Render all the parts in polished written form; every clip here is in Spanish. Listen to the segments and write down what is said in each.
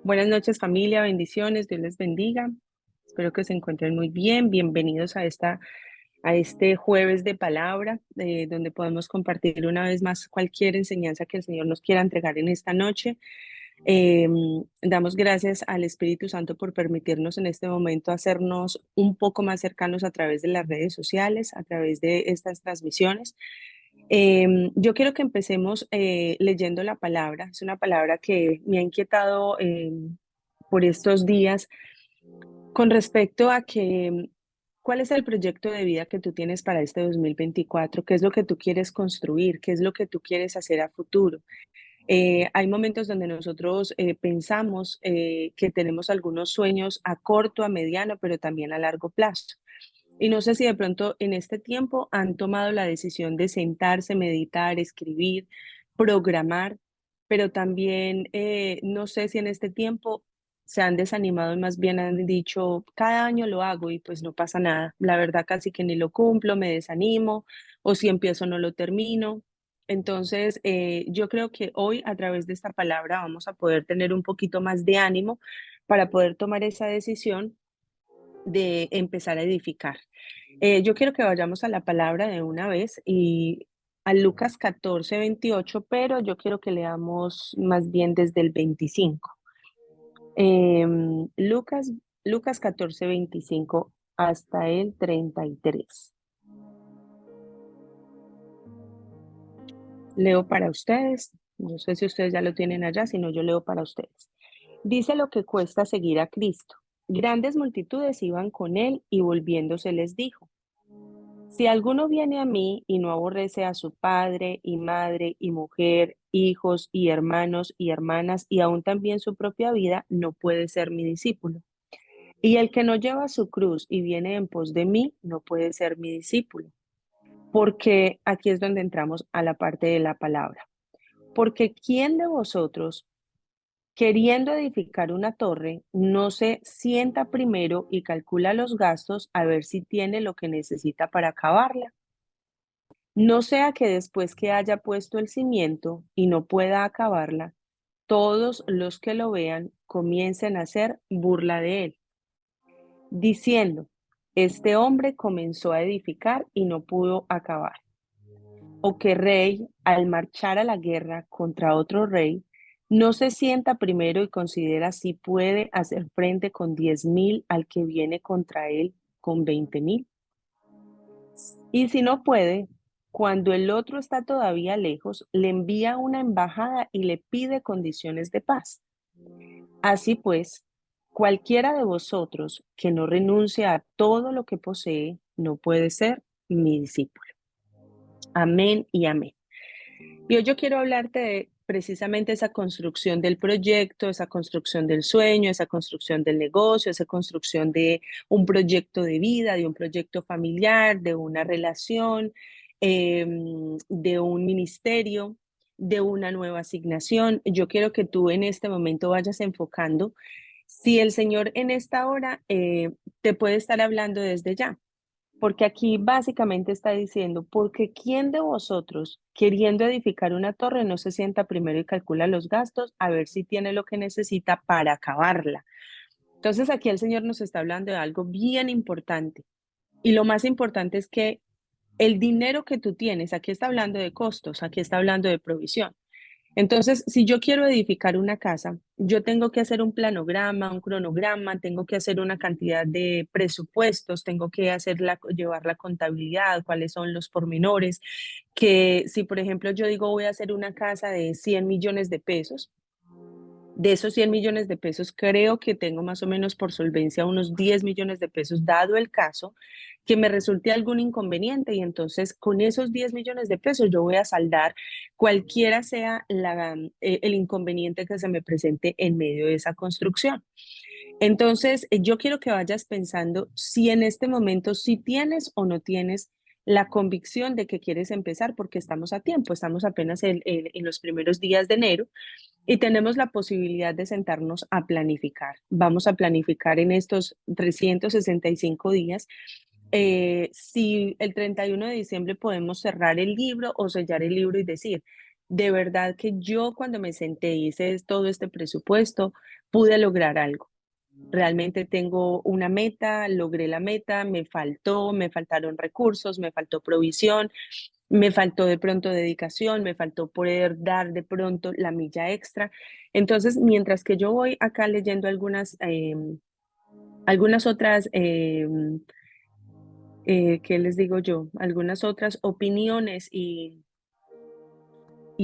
Buenas noches, familia, bendiciones, Dios les bendiga. Espero que se encuentren muy bien. Bienvenidos a este jueves de palabra, donde podemos compartir una vez más cualquier enseñanza que el Señor nos quiera entregar en esta noche. Eh, Damos gracias al Espíritu Santo por permitirnos en este momento hacernos un poco más cercanos a través de las redes sociales, a través de estas transmisiones. Yo quiero que empecemos leyendo la palabra. Es una palabra que me ha inquietado por estos días con respecto a cuál es el proyecto de vida que tú tienes para este 2024, qué es lo que tú quieres construir, qué es lo que tú quieres hacer a futuro. Hay momentos donde nosotros pensamos que tenemos algunos sueños a corto, a mediano, pero también a largo plazo. Y no sé si de pronto en este tiempo han tomado la decisión de sentarse, meditar, escribir, programar, pero también no sé si en este tiempo se han desanimado y más bien han dicho, cada año lo hago y pues no pasa nada. La verdad casi que ni lo cumplo, me desanimo o si empiezo no lo termino. Entonces, yo creo que hoy a través de esta palabra vamos a poder tener un poquito más de ánimo para poder tomar esa decisión de empezar a edificar. Yo quiero que vayamos a la palabra de una vez y a Lucas 14:28, pero yo quiero que leamos más bien desde el 25. Lucas 14:25 hasta el 33. Leo para ustedes. No sé si ustedes ya lo tienen allá, si no, yo leo para ustedes. Dice lo que cuesta seguir a Cristo. Grandes multitudes iban con él y volviéndose les dijo: Si alguno viene a mí y no aborrece a su padre y madre y mujer, hijos y hermanos y hermanas y aún también su propia vida, no puede ser mi discípulo. Y el que no lleva su cruz y viene en pos de mí, no puede ser mi discípulo. Porque aquí es donde entramos a la parte de la palabra. Porque ¿quién de vosotros, queriendo edificar una torre, no se sienta primero y calcula los gastos a ver si tiene lo que necesita para acabarla? No sea que después que haya puesto el cimiento y no pueda acabarla, todos los que lo vean comiencen a hacer burla de él, diciendo: Este hombre comenzó a edificar y no pudo acabar. O que rey, al marchar a la guerra contra otro rey, no se sienta primero y considera si puede hacer frente con 10,000 al que viene contra él con 20,000. Y si no puede, cuando el otro está todavía lejos, le envía una embajada y le pide condiciones de paz. Así pues, cualquiera de vosotros que no renuncie a todo lo que posee, no puede ser mi discípulo. Amén y amén. Y hoy yo quiero hablarte de precisamente esa construcción del proyecto, esa construcción del sueño, esa construcción del negocio, esa construcción de un proyecto de vida, de un proyecto familiar, de una relación, de un ministerio, de una nueva asignación. Yo quiero que tú en este momento vayas enfocando si el Señor en esta hora te puede estar hablando desde ya. Porque aquí básicamente está diciendo, porque ¿quién de vosotros, queriendo edificar una torre, no se sienta primero y calcula los gastos a ver si tiene lo que necesita para acabarla? Entonces aquí el Señor nos está hablando de algo bien importante. Y lo más importante es que el dinero que tú tienes, aquí está hablando de costos, aquí está hablando de provisión. Entonces, si yo quiero edificar una casa, yo tengo que hacer un planograma, un cronograma, tengo que hacer una cantidad de presupuestos, tengo que llevar la contabilidad, cuáles son los pormenores, que si por ejemplo yo digo voy a hacer una casa de 100 millones de pesos, de esos 100 millones de pesos, creo que tengo más o menos por solvencia unos 10 millones de pesos, dado el caso que me resulte algún inconveniente. Y entonces con esos 10 millones de pesos yo voy a saldar cualquiera sea el inconveniente que se me presente en medio de esa construcción. Entonces, yo quiero que vayas pensando si en este momento, si tienes o no tienes la convicción de que quieres empezar, porque estamos a tiempo, estamos apenas en los primeros días de enero y tenemos la posibilidad de sentarnos a planificar. Vamos a planificar en estos 365 días si el 31 de diciembre podemos cerrar el libro o sellar el libro y decir, de verdad que yo cuando me senté y hice todo este presupuesto, pude lograr algo. Realmente tengo una meta, logré la meta, me faltaron recursos, me faltó provisión, me faltó de pronto dedicación, me faltó poder dar de pronto la milla extra. Entonces, mientras que yo voy acá leyendo algunas otras, ¿qué les digo yo? Algunas otras opiniones y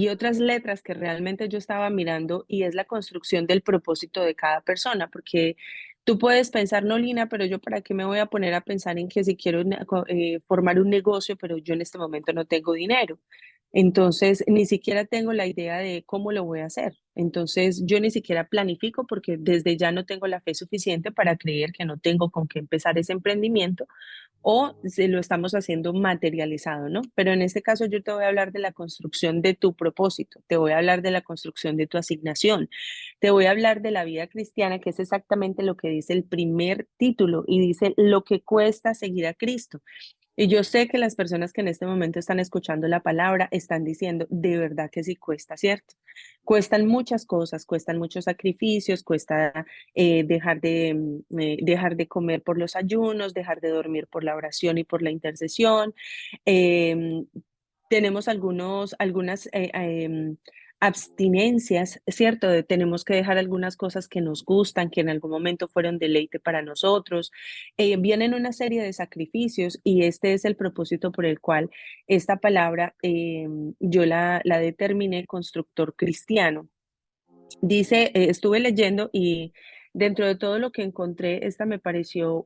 otras letras que realmente yo estaba mirando, y es la construcción del propósito de cada persona, porque tú puedes pensar, no, Lina, pero yo para qué me voy a poner a pensar en que si quiero formar un negocio, pero yo en este momento no tengo dinero. Entonces, ni siquiera tengo la idea de cómo lo voy a hacer. Entonces, yo ni siquiera planifico porque desde ya no tengo la fe suficiente para creer que no tengo con qué empezar ese emprendimiento o si lo estamos haciendo materializado, ¿no? Pero en este caso yo te voy a hablar de la construcción de tu propósito, te voy a hablar de la construcción de tu asignación, te voy a hablar de la vida cristiana, que es exactamente lo que dice el primer título y dice lo que cuesta seguir a Cristo. Y yo sé que las personas que en este momento están escuchando la palabra están diciendo, de verdad que sí cuesta, ¿cierto? Cuestan muchas cosas, cuestan muchos sacrificios, cuesta dejar de comer por los ayunos, dejar de dormir por la oración y por la intercesión. Em, tenemos algunas abstinencias, ¿cierto? Tenemos que dejar algunas cosas que nos gustan, que en algún momento fueron deleite para nosotros. Vienen una serie de sacrificios y este es el propósito por el cual esta palabra yo la determiné constructor cristiano. Dice, estuve leyendo y dentro de todo lo que encontré, esta me pareció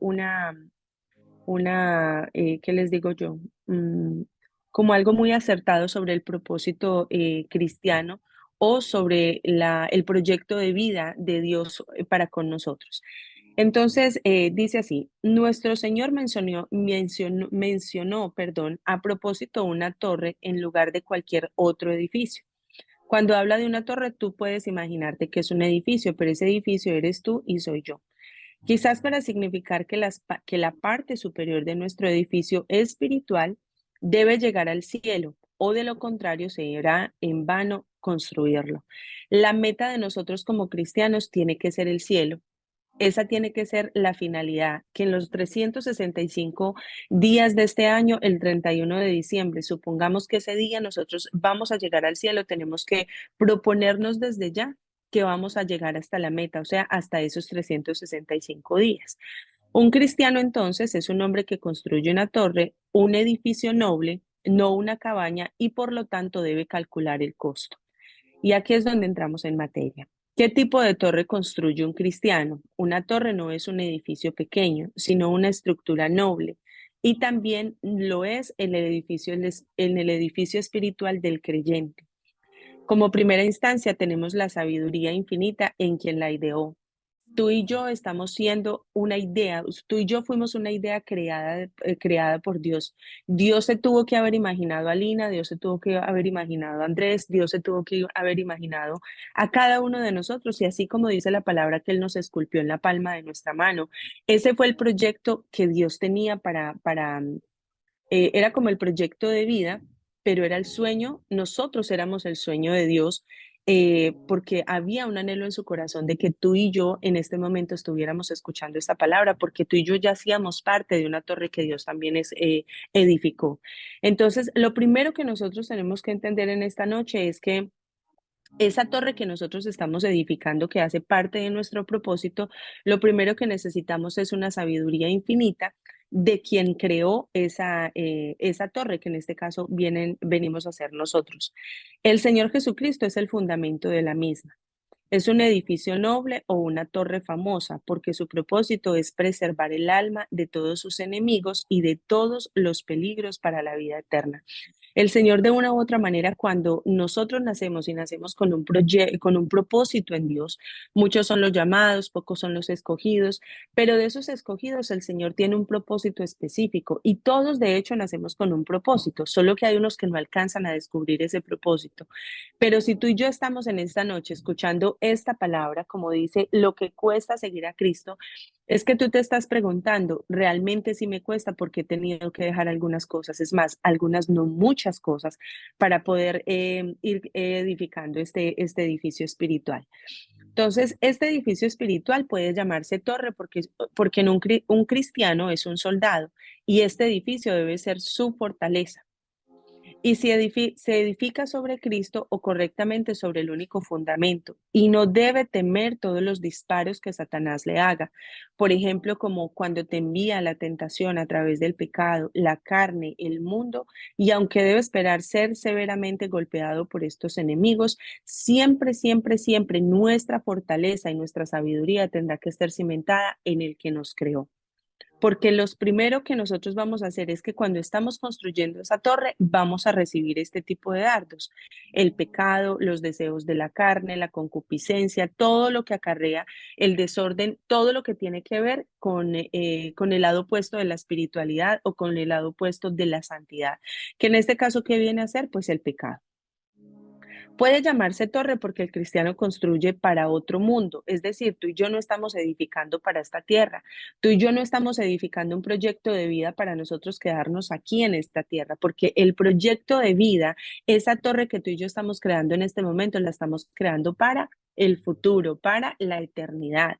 ¿qué les digo yo? Mm, como algo muy acertado sobre el propósito cristiano o sobre el proyecto de vida de Dios para con nosotros. Entonces, dice así, nuestro Señor mencionó, perdón, a propósito una torre en lugar de cualquier otro edificio. Cuando habla de una torre, tú puedes imaginarte que es un edificio, pero ese edificio eres tú y soy yo. Quizás para significar que la parte superior de nuestro edificio espiritual debe llegar al cielo, o de lo contrario será en vano construirlo. La meta de nosotros como cristianos tiene que ser el cielo. Esa tiene que ser la finalidad, que en los 365 días de este año, el 31 de diciembre, supongamos que ese día nosotros vamos a llegar al cielo, tenemos que proponernos desde ya que vamos a llegar hasta la meta, o sea, hasta esos 365 días. Un cristiano entonces es un hombre que construye una torre, un edificio noble, no una cabaña, y por lo tanto debe calcular el costo. Y aquí es donde entramos en materia. ¿Qué tipo de torre construye un cristiano? Una torre no es un edificio pequeño, sino una estructura noble. Y también lo es en el edificio espiritual del creyente. Como primera instancia tenemos la sabiduría infinita en quien la ideó. Tú y yo estamos siendo una idea, tú y yo fuimos una idea creada por Dios. Dios se tuvo que haber imaginado a Lina, Dios se tuvo que haber imaginado a Andrés, Dios se tuvo que haber imaginado a cada uno de nosotros y así como dice la palabra que Él nos esculpió en la palma de nuestra mano. Ese fue el proyecto que Dios tenía era como el proyecto de vida, pero era el sueño, nosotros éramos el sueño de Dios, porque había un anhelo en su corazón de que tú y yo en este momento estuviéramos escuchando esta palabra, porque tú y yo ya hacíamos parte de una torre que Dios también edificó. Entonces, lo primero que nosotros tenemos que entender en esta noche es que esa torre que nosotros estamos edificando, que hace parte de nuestro propósito, lo primero que necesitamos es una sabiduría infinita de quien creó esa torre, que en este caso venimos a ser nosotros. El Señor Jesucristo es el fundamento de la misma. Es un edificio noble o una torre famosa, porque su propósito es preservar el alma de todos sus enemigos y de todos los peligros para la vida eterna. El Señor de una u otra manera, cuando nosotros nacemos y nacemos con un propósito en Dios, muchos son los llamados, pocos son los escogidos, pero de esos escogidos el Señor tiene un propósito específico y todos de hecho nacemos con un propósito, solo que hay unos que no alcanzan a descubrir ese propósito. Pero si tú y yo estamos en esta noche escuchando esta palabra, como dice, lo que cuesta seguir a Cristo, es que tú te estás preguntando, ¿realmente sí me cuesta? Porque he tenido que dejar algunas cosas, es más, algunas no muchas cosas, para poder ir edificando este edificio espiritual. Entonces, este edificio espiritual puede llamarse torre porque en un cristiano es un soldado y este edificio debe ser su fortaleza. Y si se edifica sobre Cristo o correctamente sobre el único fundamento, y no debe temer todos los disparos que Satanás le haga. Por ejemplo, como cuando te envía la tentación a través del pecado, la carne, el mundo, y aunque debe esperar ser severamente golpeado por estos enemigos, siempre, siempre, siempre nuestra fortaleza y nuestra sabiduría tendrá que estar cimentada en el que nos creó. Porque lo primero que nosotros vamos a hacer es que cuando estamos construyendo esa torre, vamos a recibir este tipo de dardos. El pecado, los deseos de la carne, la concupiscencia, todo lo que acarrea el desorden, todo lo que tiene que ver con el lado opuesto de la espiritualidad o con el lado opuesto de la santidad. Que en este caso, ¿qué viene a ser? Pues el pecado. Puede llamarse torre porque el cristiano construye para otro mundo, es decir, tú y yo no estamos edificando para esta tierra, tú y yo no estamos edificando un proyecto de vida para nosotros quedarnos aquí en esta tierra, porque el proyecto de vida, esa torre que tú y yo estamos creando en este momento, la estamos creando para el futuro, para la eternidad.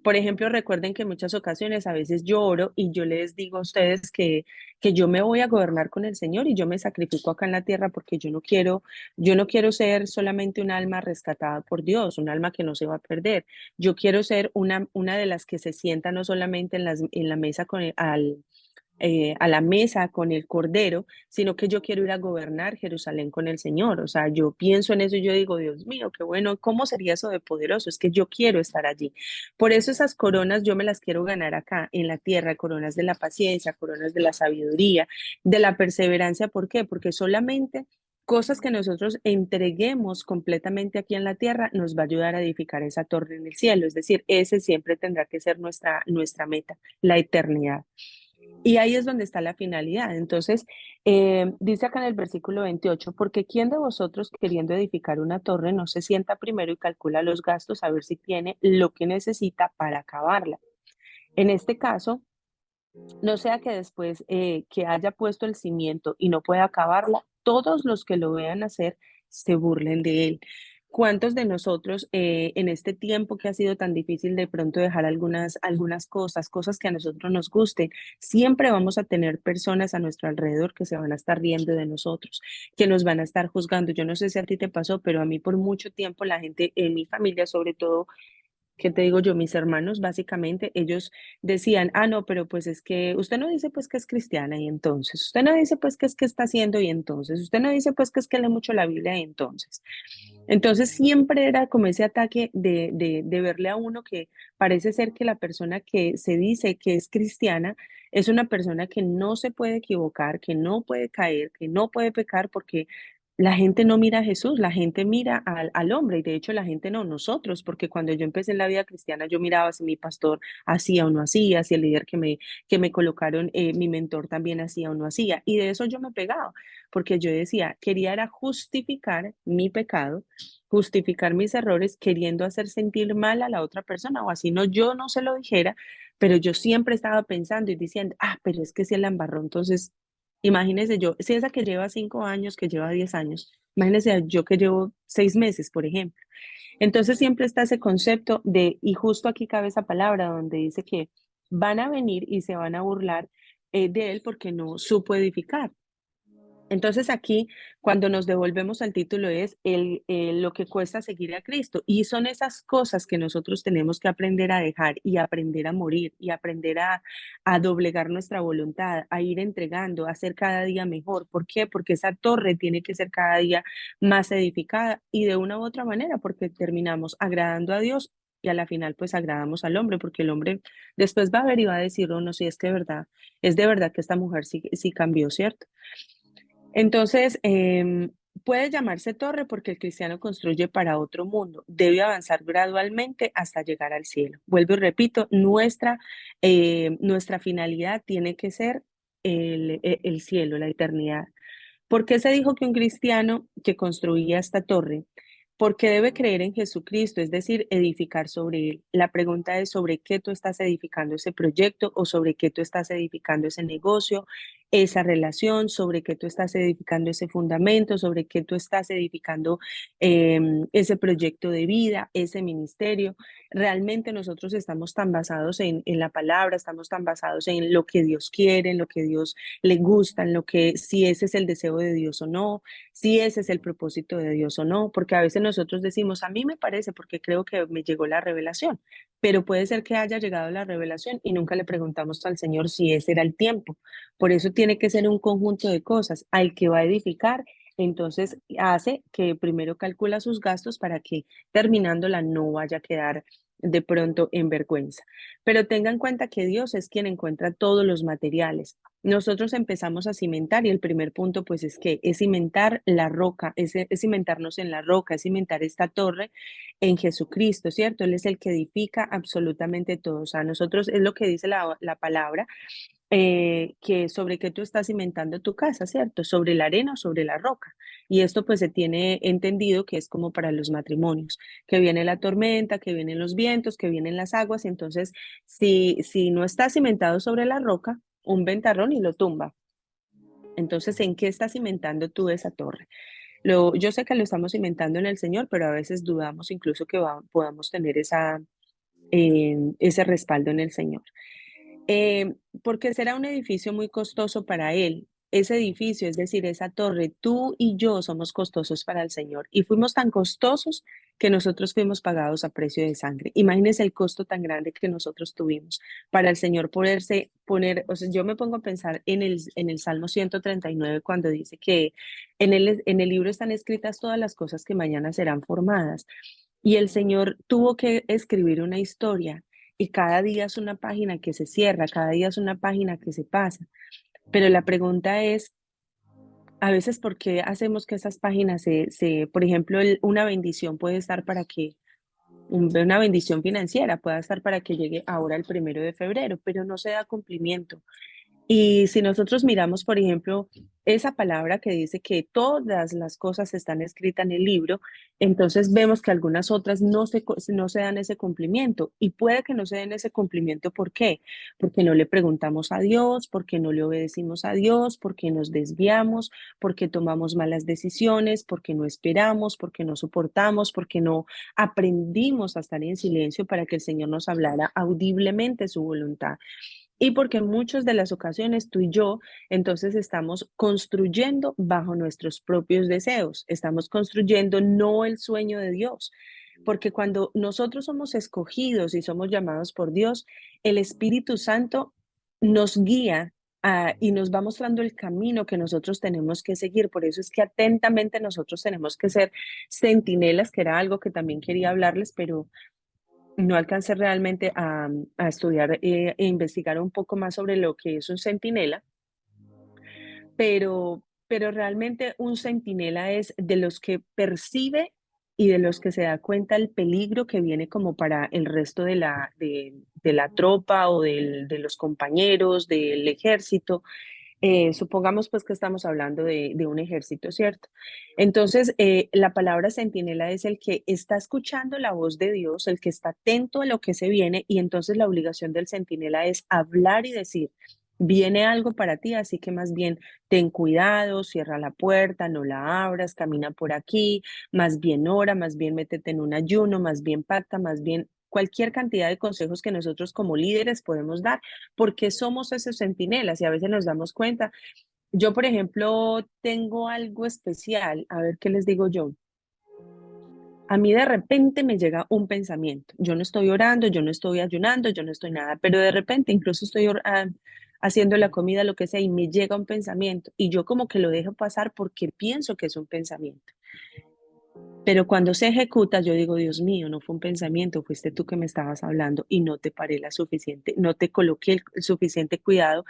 Por ejemplo, recuerden que en muchas ocasiones a veces yo oro y yo les digo a ustedes que yo me voy a gobernar con el Señor y yo me sacrifico acá en la tierra porque yo no quiero ser solamente un alma rescatada por Dios, un alma que no se va a perder. Yo quiero ser una de las que se sienta no solamente en la mesa a la mesa con el Cordero, sino que yo quiero ir a gobernar Jerusalén con el Señor. O sea, yo pienso en eso y yo digo, Dios mío, qué bueno, ¿cómo sería eso de poderoso? Es que yo quiero estar allí. Por eso esas coronas yo me las quiero ganar acá en la tierra, coronas de la paciencia, coronas de la sabiduría, de la perseverancia. ¿Por qué? Porque solamente cosas que nosotros entreguemos completamente aquí en la tierra nos va a ayudar a edificar esa torre en el cielo. Es decir, ese siempre tendrá que ser nuestra meta, la eternidad. Y ahí es donde está la finalidad. Entonces, dice acá en el versículo 28, porque ¿quién de vosotros queriendo edificar una torre no se sienta primero y calcula los gastos a ver si tiene lo que necesita para acabarla? En este caso, no sea que después que haya puesto el cimiento y no pueda acabarla, todos los que lo vean hacer se burlen de él. ¿Cuántos de nosotros en este tiempo que ha sido tan difícil de pronto dejar algunas cosas, cosas que a nosotros nos gusten, siempre vamos a tener personas a nuestro alrededor que se van a estar riendo de nosotros, que nos van a estar juzgando? Yo no sé si a ti te pasó, pero a mí por mucho tiempo la gente en mi familia, sobre todo, ¿qué te digo yo? Mis hermanos, básicamente, ellos decían, ah, no, pero pues es que usted no dice pues que es cristiana y entonces, usted no dice pues que es que está haciendo y entonces, usted no dice pues que es que lee mucho la Biblia y entonces. Entonces siempre era como ese ataque de verle a uno que parece ser que la persona que se dice que es cristiana es una persona que no se puede equivocar, que no puede caer, que no puede pecar porque la gente no mira a Jesús, la gente mira al hombre y de hecho la gente no, nosotros, porque cuando yo empecé en la vida cristiana yo miraba si mi pastor hacía o no hacía, si el líder que me colocaron, mi mentor también hacía o no hacía y de eso yo me pegaba, porque yo decía, quería era justificar mi pecado, justificar mis errores, queriendo hacer sentir mal a la otra persona o así no, yo no se lo dijera, pero yo siempre estaba pensando y diciendo, ah, pero es que si él la embarró, entonces imagínese yo, si esa que lleva 5 años, que lleva 10 años, imagínese yo que llevo 6 meses, por ejemplo. Entonces siempre está ese concepto y justo aquí cabe esa palabra donde dice que van a venir y se van a burlar de él porque no supo edificar. Entonces aquí, cuando nos devolvemos al título, es lo que cuesta seguir a Cristo. Y son esas cosas que nosotros tenemos que aprender a dejar y aprender a morir y aprender a doblegar nuestra voluntad, a ir entregando, a ser cada día mejor. ¿Por qué? Porque esa torre tiene que ser cada día más edificada y de una u otra manera, porque terminamos agradando a Dios y a la final pues agradamos al hombre, porque el hombre después va a ver y va a decir, oh, no, si es que de verdad, es de verdad que esta mujer sí, sí cambió, ¿cierto? Entonces, puede llamarse torre porque el cristiano construye para otro mundo. Debe avanzar gradualmente hasta llegar al cielo. Vuelvo y repito, nuestra finalidad tiene que ser el cielo, la eternidad. ¿Por qué se dijo que un cristiano que construía esta torre porque debe creer en Jesucristo, es decir, edificar sobre él. La pregunta es sobre qué tú estás edificando ese proyecto o sobre qué tú estás edificando ese negocio, esa relación, sobre qué tú estás edificando ese fundamento, sobre qué tú estás edificando ese proyecto de vida, ese ministerio. Realmente nosotros estamos tan basados en la palabra, estamos tan basados en lo que Dios quiere, en lo que Dios le gusta, en lo que si ese es el deseo de Dios o no, si ese es el propósito de Dios o no, porque a veces nosotros decimos, a mí me parece porque creo que me llegó la revelación, pero puede ser que haya llegado la revelación y nunca le preguntamos al Señor si ese era el tiempo. Por eso tiene que ser un conjunto de cosas. Al que va a edificar, entonces hace que primero calcula sus gastos para que terminándola no vaya a quedar de pronto en vergüenza. Pero tenga en cuenta que Dios es quien encuentra todos los materiales. Nosotros empezamos a cimentar y el primer punto pues es que es cimentar la roca, es cimentarnos en la roca, es cimentar esta torre en Jesucristo, ¿cierto? Él es el que edifica absolutamente todo. O sea, nosotros es lo que dice la palabra, que sobre qué tú estás cimentando tu casa, ¿cierto? Sobre la arena o sobre la roca. Y esto pues se tiene entendido que es como para los matrimonios, que viene la tormenta, que vienen los vientos, que vienen las aguas. Entonces, si no está cimentado sobre la roca, un ventarrón y lo tumba. Entonces, ¿en qué estás cimentando tú esa torre? Yo sé que lo estamos cimentando en el Señor, pero a veces dudamos incluso que podamos tener ese respaldo en el Señor. Porque será un edificio muy costoso para él. Ese edificio, es decir, esa torre, tú y yo somos costosos para el Señor y fuimos tan costosos que nosotros fuimos pagados a precio de sangre. Imagínense el costo tan grande que nosotros tuvimos para el Señor poderse poner, o sea, yo me pongo a pensar en el Salmo 139 cuando dice que en el libro están escritas todas las cosas que mañana serán formadas y el Señor tuvo que escribir una historia y cada día es una página que se cierra, cada día es una página que se pasa. Pero la pregunta es, a veces, ¿por qué hacemos que esas páginas por ejemplo, una bendición puede estar para que, una bendición financiera pueda estar para que llegue ahora el 1 de febrero, pero no se da cumplimiento? Y si nosotros miramos, por ejemplo, esa palabra que dice que todas las cosas están escritas en el libro, entonces vemos que algunas otras no se dan ese cumplimiento. Y puede que no se den ese cumplimiento, ¿por qué? Porque no le preguntamos a Dios, porque no le obedecimos a Dios, porque nos desviamos, porque tomamos malas decisiones, porque no esperamos, porque no soportamos, porque no aprendimos a estar en silencio para que el Señor nos hablara audiblemente su voluntad. Y porque en muchas de las ocasiones tú y yo entonces estamos construyendo bajo nuestros propios deseos, estamos construyendo no el sueño de Dios, porque cuando nosotros somos escogidos y somos llamados por Dios, el Espíritu Santo nos guía y nos va mostrando el camino que nosotros tenemos que seguir. Por eso es que atentamente nosotros tenemos que ser centinelas, que era algo que también quería hablarles, pero no alcancé realmente a estudiar e investigar un poco más sobre lo que es un centinela, pero realmente un centinela es de los que percibe y de los que se da cuenta el peligro que viene como para el resto de la tropa o de los compañeros, del ejército. Supongamos pues que estamos hablando de un ejército, ¿cierto? Entonces, la palabra centinela es el que está escuchando la voz de Dios, el que está atento a lo que se viene y entonces la obligación del centinela es hablar y decir, viene algo para ti, así que más bien ten cuidado, cierra la puerta, no la abras, camina por aquí, más bien ora, más bien métete en un ayuno, más bien pacta, más bien cualquier cantidad de consejos que nosotros como líderes podemos dar porque somos esos centinelas y a veces nos damos cuenta. Yo, por ejemplo, tengo algo especial, a ver qué les digo yo. A mí de repente me llega un pensamiento. Yo no estoy orando, yo no estoy ayunando, yo no estoy nada, pero de repente incluso estoy haciendo la comida, lo que sea, y me llega un pensamiento y yo como que lo dejo pasar porque pienso que es un pensamiento. Pero cuando se ejecuta, yo digo, Dios mío, no fue un pensamiento, fuiste tú que me estabas hablando y no te paré la suficiente, no te coloqué el suficiente cuidado.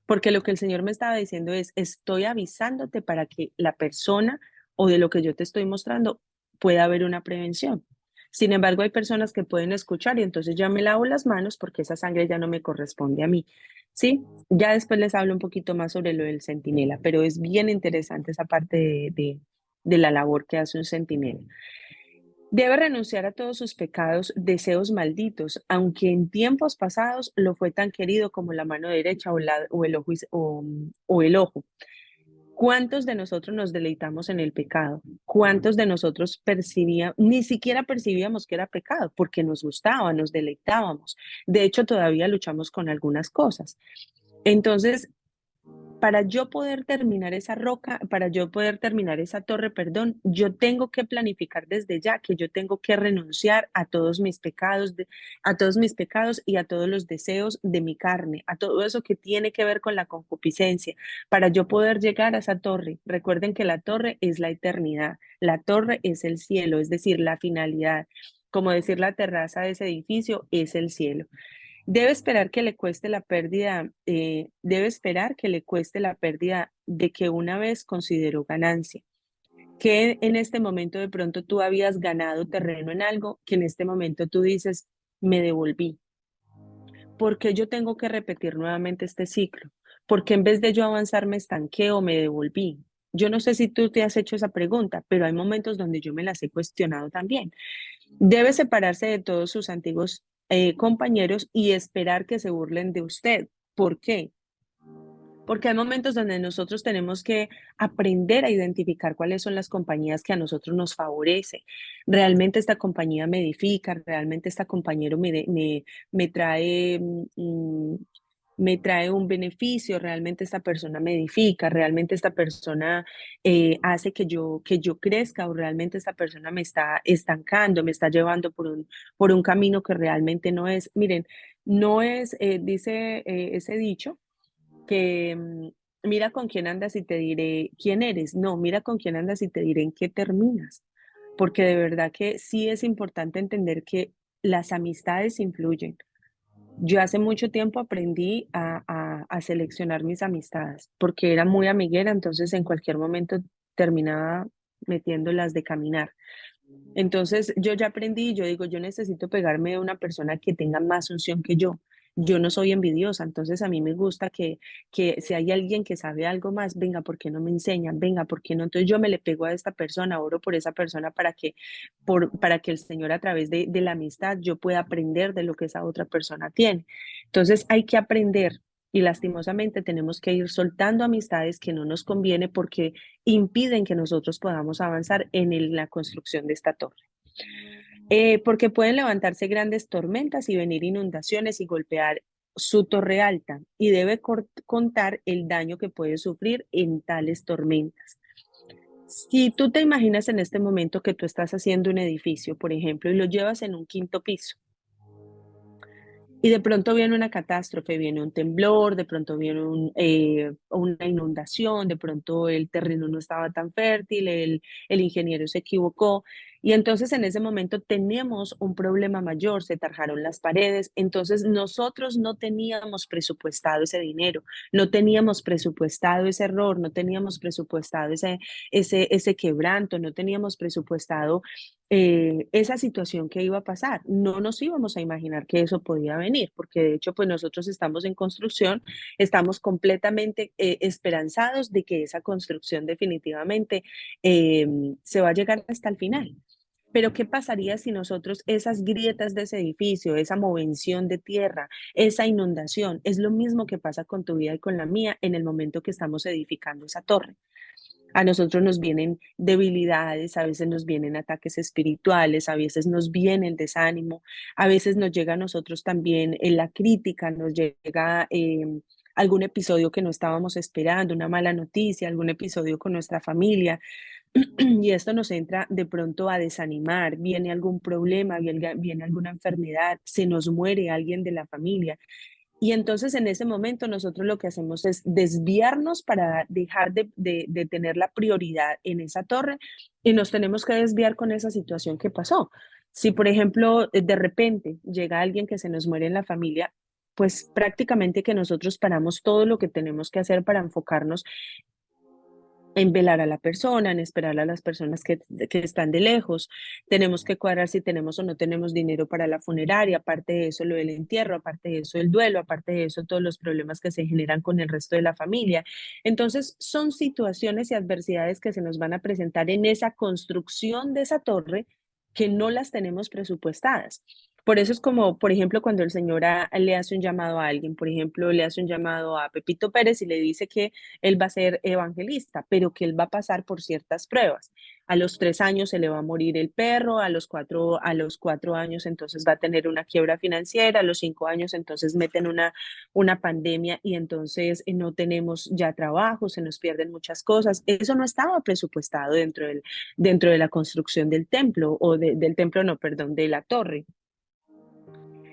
Porque lo que el Señor me estaba diciendo es, estoy avisándote para que la persona o de lo que yo te estoy mostrando pueda haber una prevención. Sin embargo, hay personas que pueden escuchar y entonces ya me lavo las manos porque esa sangre ya no me corresponde a mí. Sí, ya después les hablo un poquito más sobre lo del centinela, pero es bien interesante esa parte de la labor que hace un centinela. Debe renunciar a todos sus pecados, deseos malditos, aunque en tiempos pasados lo fue tan querido como la mano derecha o el ojo, o el ojo. ¿Cuántos de nosotros nos deleitamos en el pecado? ¿Cuántos de nosotros ni siquiera percibíamos que era pecado, porque nos gustaba, nos deleitábamos? De hecho, todavía luchamos con algunas cosas. Entonces, para yo poder terminar esa roca, para yo poder terminar esa torre, perdón, yo tengo que planificar desde ya que yo tengo que renunciar a todos mis pecados, a todos mis pecados y a todos los deseos de mi carne, a todo eso que tiene que ver con la concupiscencia, para yo poder llegar a esa torre. Recuerden que la torre es la eternidad, la torre es el cielo, es decir, la finalidad. Como decir la terraza de ese edificio es el cielo. Debe esperar que le cueste la pérdida de que una vez consideró ganancia, que en este momento de pronto tú habías ganado terreno en algo, que en este momento tú dices, me devolví. ¿Por qué yo tengo que repetir nuevamente este ciclo? Porque en vez de yo avanzar me estanqué o me devolví. Yo no sé si tú te has hecho esa pregunta, pero hay momentos donde yo me las he cuestionado también. Debe separarse de todos sus antiguos compañeros y esperar que se burlen de usted. ¿Por qué? Porque hay momentos donde nosotros tenemos que aprender a identificar cuáles son las compañías que a nosotros nos favorecen. Realmente esta compañía me edifica, realmente esta compañero me trae, me trae un beneficio, realmente esta persona me edifica, realmente esta persona hace que yo crezca o realmente esta persona me está estancando, me está llevando por un camino que realmente no es. Miren, no es, dice ese dicho que mira con quién andas y te diré quién eres. No, mira con quién andas y te diré en qué terminas. Porque de verdad que sí es importante entender que las amistades influyen. Yo hace mucho tiempo aprendí a seleccionar mis amistades porque era muy amiguera, entonces en cualquier momento terminaba metiéndolas de caminar. Entonces, yo ya aprendí, yo digo, yo necesito pegarme de una persona que tenga más unción que yo. Yo no soy envidiosa, entonces a mí me gusta que si hay alguien que sabe algo más, venga, ¿por qué no me enseñan? Venga, ¿por qué no? Entonces yo me le pego a esta persona, oro por esa persona para que el Señor a través de la amistad yo pueda aprender de lo que esa otra persona tiene. Entonces hay que aprender y lastimosamente tenemos que ir soltando amistades que no nos conviene porque impiden que nosotros podamos avanzar en la construcción de esta torre. Porque pueden levantarse grandes tormentas y venir inundaciones y golpear su torre alta y debe contar el daño que puede sufrir en tales tormentas. Si tú te imaginas en este momento que tú estás haciendo un edificio, por ejemplo, y lo llevas en un quinto piso, y de pronto viene una catástrofe, viene un temblor, de pronto viene una inundación, de pronto el terreno no estaba tan fértil, el ingeniero se equivocó. Y entonces en ese momento tenemos un problema mayor, se tarjaron las paredes. Entonces nosotros no teníamos presupuestado ese dinero, no teníamos presupuestado ese error, no teníamos presupuestado ese quebranto, no teníamos presupuestado esa situación que iba a pasar. No nos íbamos a imaginar que eso podía venir, porque de hecho, pues nosotros estamos en construcción, estamos completamente esperanzados de que esa construcción definitivamente eh, se va a llegar hasta el final. Pero ¿qué pasaría si nosotros esas grietas de ese edificio, esa movención de tierra, esa inundación, es lo mismo que pasa con tu vida y con la mía en el momento que estamos edificando esa torre? A nosotros nos vienen debilidades, a veces nos vienen ataques espirituales, a veces nos viene el desánimo, a veces nos llega a nosotros también la crítica, nos llega algún episodio que no estábamos esperando, una mala noticia, algún episodio con nuestra familia, y esto nos entra de pronto a desanimar, viene algún problema, viene alguna enfermedad, se nos muere alguien de la familia. Y entonces en ese momento nosotros lo que hacemos es desviarnos para dejar de tener la prioridad en esa torre y nos tenemos que desviar con esa situación que pasó. Si, por ejemplo, de repente llega alguien que se nos muere en la familia, pues prácticamente que nosotros paramos todo lo que tenemos que hacer para enfocarnos en velar a la persona, en esperar a las personas que están de lejos. Tenemos que cuadrar si tenemos o no tenemos dinero para la funeraria, aparte de eso lo del entierro, aparte de eso el duelo, aparte de eso todos los problemas que se generan con el resto de la familia. Entonces, son situaciones y adversidades que se nos van a presentar en esa construcción de esa torre que no las tenemos presupuestadas. Por eso es como, por ejemplo, cuando el Señor le hace un llamado a alguien, por ejemplo, le hace un llamado a Pepito Pérez y le dice que él va a ser evangelista, pero que él va a pasar por ciertas pruebas. A los 3 años se le va a morir el perro, a los 4 años entonces va a tener una quiebra financiera, a los 5 años entonces meten una pandemia y entonces no tenemos ya trabajo, se nos pierden muchas cosas. Eso no estaba presupuestado dentro de la construcción del templo, del templo, no, perdón, de la torre.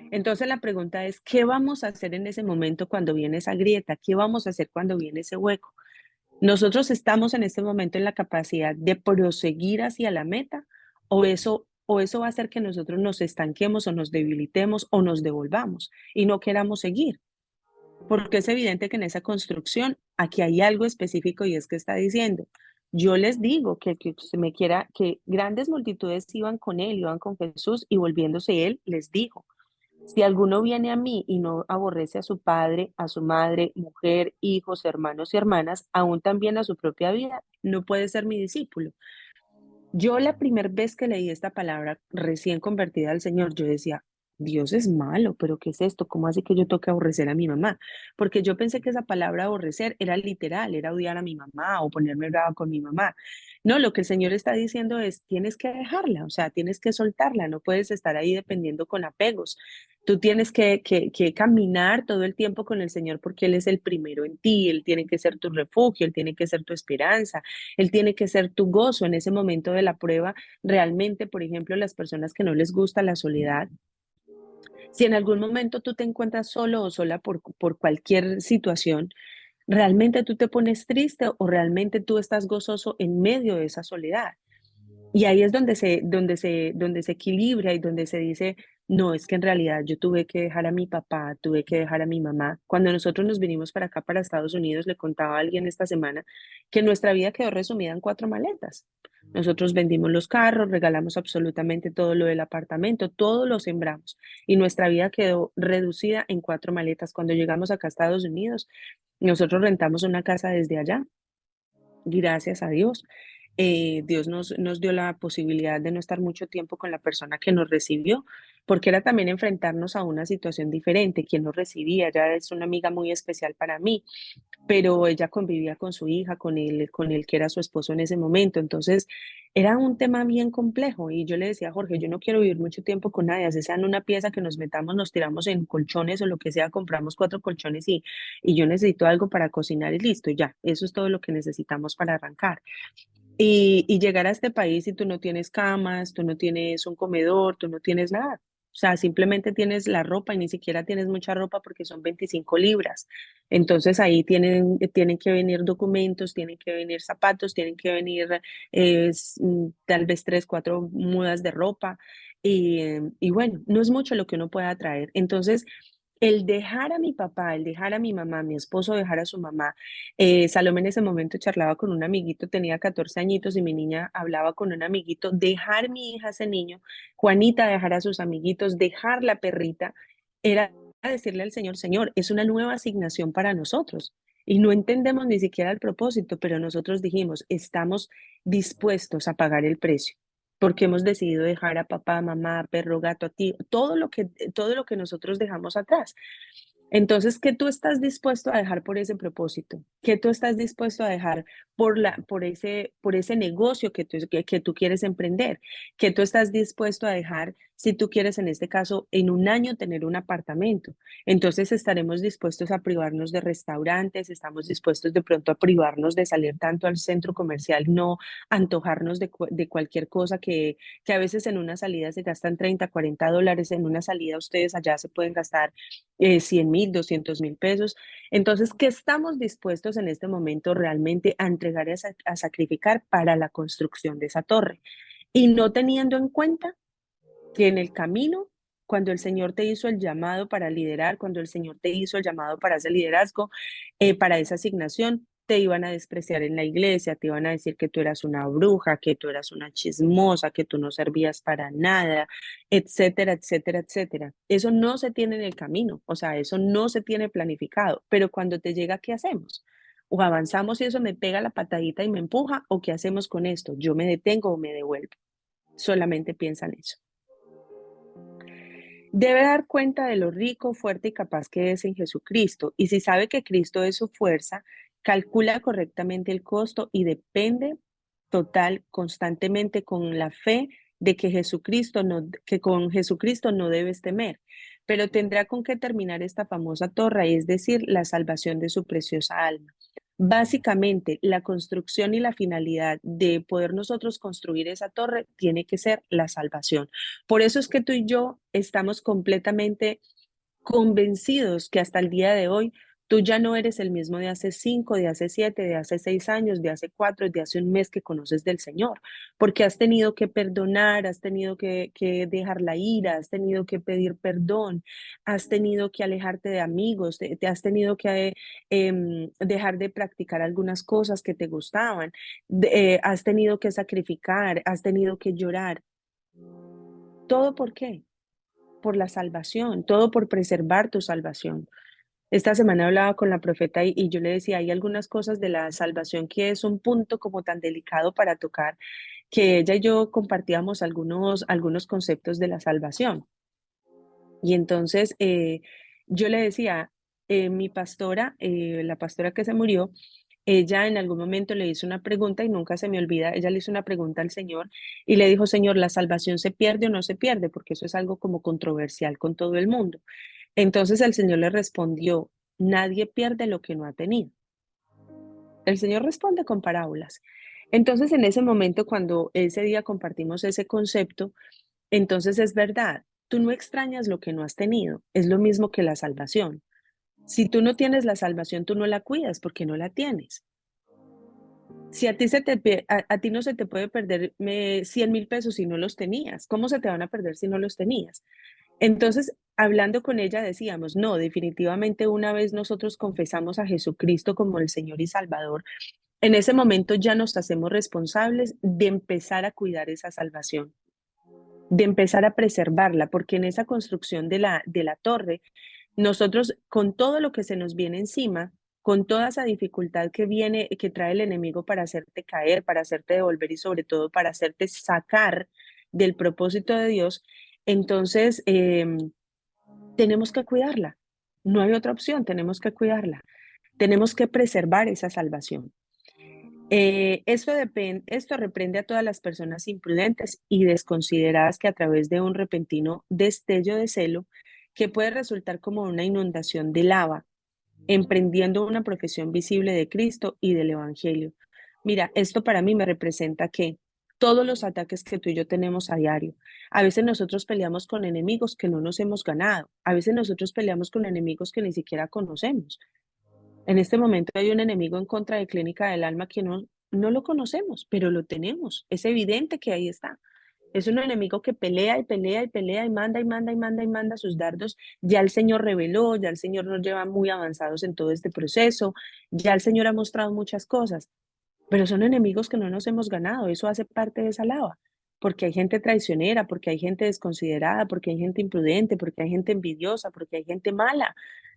Entonces la pregunta es, ¿qué vamos a hacer en ese momento cuando viene esa grieta? ¿Qué vamos a hacer cuando viene ese hueco? ¿Nosotros estamos en este momento en la capacidad de proseguir hacia la meta o eso va a hacer que nosotros nos estanquemos o nos debilitemos o nos devolvamos y no queramos seguir? Porque es evidente que en esa construcción aquí hay algo específico y es que está diciendo, yo les digo que se me quiera, que grandes multitudes iban con él, iban con Jesús y volviéndose él, les dijo, si alguno viene a mí y no aborrece a su padre, a su madre, mujer, hijos, hermanos y hermanas, aún también a su propia vida, no puede ser mi discípulo. Yo la primera vez que leí esta palabra, recién convertida al Señor, yo decía, Dios es malo, pero ¿qué es esto? ¿Cómo así que yo tengo que aborrecer a mi mamá? Porque yo pensé que esa palabra aborrecer era literal, era odiar a mi mamá o ponerme brava con mi mamá. No, lo que el Señor está diciendo es, tienes que dejarla, o sea, tienes que soltarla, no puedes estar ahí dependiendo con apegos. Tú tienes que caminar todo el tiempo con el Señor porque Él es el primero en ti, Él tiene que ser tu refugio, Él tiene que ser tu esperanza, Él tiene que ser tu gozo en ese momento de la prueba. Realmente, por ejemplo, las personas que no les gusta la soledad, si en algún momento tú te encuentras solo o sola por cualquier situación, ¿realmente tú te pones triste o realmente tú estás gozoso en medio de esa soledad? Y ahí es donde se equilibra y donde se dice, no, es que en realidad yo tuve que dejar a mi papá, tuve que dejar a mi mamá. Cuando nosotros nos vinimos para acá, para Estados Unidos, le contaba a alguien esta semana que nuestra vida quedó resumida en 4 maletas. Nosotros vendimos los carros, regalamos absolutamente todo lo del apartamento, todo lo sembramos y nuestra vida quedó reducida en 4 maletas. Cuando llegamos acá a Estados Unidos, nosotros rentamos una casa desde allá, gracias a Dios. Dios nos dio la posibilidad de no estar mucho tiempo con la persona que nos recibió, porque era también enfrentarnos a una situación diferente. Quien nos recibía, ella es una amiga muy especial para mí, pero ella convivía con su hija, con el que era su esposo en ese momento. Entonces, era un tema bien complejo y yo le decía a Jorge, yo no quiero vivir mucho tiempo con nadie, así sea en una pieza que nos metamos, nos tiramos en colchones o lo que sea, compramos 4 colchones y yo necesito algo para cocinar y listo, ya, eso es todo lo que necesitamos para arrancar. Y llegar a este país y tú no tienes camas, tú no tienes un comedor, tú no tienes nada. O sea, simplemente tienes la ropa y ni siquiera tienes mucha ropa porque son 25 libras. Entonces ahí tienen que venir documentos, tienen que venir zapatos, tienen que venir tal vez 3, 4 mudas de ropa. Y bueno, no es mucho lo que uno pueda traer. Entonces, el dejar a mi papá, el dejar a mi mamá, mi esposo dejar a su mamá, Salomé en ese momento charlaba con un amiguito, tenía 14 añitos y mi niña hablaba con un amiguito, dejar mi hija a ese niño, Juanita dejar a sus amiguitos, dejar la perrita, era decirle al Señor, Señor, es una nueva asignación para nosotros. Y no entendemos ni siquiera el propósito, pero nosotros dijimos, estamos dispuestos a pagar el precio, porque hemos decidido dejar a papá, mamá, perro, gato, a ti, todo lo que nosotros dejamos atrás. Entonces, ¿qué tú estás dispuesto a dejar por ese propósito? ¿Qué tú estás dispuesto a dejar por ese negocio que tú quieres emprender? ¿Qué tú estás dispuesto a dejar si tú quieres, en este caso, en un año tener un apartamento? Entonces, estaremos dispuestos a privarnos de restaurantes, estamos dispuestos de pronto a privarnos de salir tanto al centro comercial, no antojarnos de cualquier cosa que a veces en una salida se gastan 30, $40, en una salida ustedes allá se pueden gastar 100,000, 200,000 pesos. Entonces, ¿qué estamos dispuestos en este momento realmente a entregar y a sacrificar para la construcción de esa torre? Y no teniendo en cuenta que en el camino, cuando el Señor te hizo el llamado para liderar, cuando el Señor te hizo el llamado para ese liderazgo, para esa asignación, te iban a despreciar en la iglesia, te iban a decir que tú eras una bruja, que tú eras una chismosa, que tú no servías para nada, etcétera, etcétera, etcétera. Eso no se tiene en el camino, o sea, eso no se tiene planificado, pero cuando te llega, ¿qué hacemos? O avanzamos y eso me pega la patadita y me empuja, o ¿qué hacemos con esto? Yo me detengo o me devuelvo. Solamente piensa en eso. Debe dar cuenta de lo rico, fuerte y capaz que es en Jesucristo. Y si sabe que Cristo es su fuerza, calcula correctamente el costo y depende total, constantemente con la fe de que con Jesucristo no debes temer, pero tendrá con qué terminar esta famosa torre, es decir, la salvación de su preciosa alma. Básicamente, la construcción y la finalidad de poder nosotros construir esa torre tiene que ser la salvación. Por eso es que tú y yo estamos completamente convencidos que hasta el día de hoy tú ya no eres el mismo de hace 5, de hace 7, de hace 6 años, de hace 4, de hace un mes que conoces del Señor, porque has tenido que perdonar, has tenido que dejar la ira, has tenido que pedir perdón, has tenido que alejarte de amigos, te has tenido que dejar de practicar algunas cosas que te gustaban, has tenido que sacrificar, has tenido que llorar. ¿Todo por qué? Por la salvación, todo por preservar tu salvación. Esta semana hablaba con la profeta y yo le decía, hay algunas cosas de la salvación que es un punto como tan delicado para tocar, que ella y yo compartíamos algunos conceptos de la salvación. Y entonces yo le decía, mi pastora, la pastora que se murió, ella en algún momento le hizo una pregunta y nunca se me olvida, ella le hizo una pregunta al Señor y le dijo, Señor, ¿la salvación se pierde o no se pierde? Porque eso es algo como controversial con todo el mundo. Entonces el Señor le respondió, nadie pierde lo que no ha tenido. El Señor responde con parábolas. Entonces en ese momento, cuando ese día compartimos ese concepto, entonces es verdad, tú no extrañas lo que no has tenido, es lo mismo que la salvación. Si tú no tienes la salvación, tú no la cuidas porque no la tienes. Si a ti, a ti no se te puede perder 100.000 pesos si no los tenías, ¿cómo se te van a perder si no los tenías? Entonces, hablando con ella decíamos, no, definitivamente una vez nosotros confesamos a Jesucristo como el Señor y Salvador, en ese momento ya nos hacemos responsables de empezar a cuidar esa salvación, de empezar a preservarla, porque en esa construcción de la torre, nosotros con todo lo que se nos viene encima, con toda esa dificultad que viene, que trae el enemigo para hacerte caer, para hacerte devolver y sobre todo para hacerte sacar del propósito de Dios, entonces tenemos que cuidarla. No hay otra opción, tenemos que cuidarla. Tenemos que preservar esa salvación. Esto reprende a todas las personas imprudentes y desconsideradas que a través de un repentino destello de celo, que puede resultar como una inundación de lava, emprendiendo una profesión visible de Cristo y del Evangelio. Mira, esto para mí me representa que todos los ataques que tú y yo tenemos a diario, a veces nosotros peleamos con enemigos que no nos hemos ganado, a veces nosotros peleamos con enemigos que ni siquiera conocemos. En este momento hay un enemigo en contra de Clínica del Alma que no lo conocemos, pero lo tenemos. Es evidente que ahí está. Es un enemigo que pelea y pelea y pelea y manda y manda y manda y manda sus dardos. Ya el Señor reveló, ya el Señor nos lleva muy avanzados en todo este proceso, ya el Señor ha mostrado muchas cosas, pero son enemigos que no nos hemos ganado. Eso hace parte de esa lava, porque hay gente traicionera, porque hay gente desconsiderada, porque hay gente imprudente, porque hay gente envidiosa, porque hay gente mala,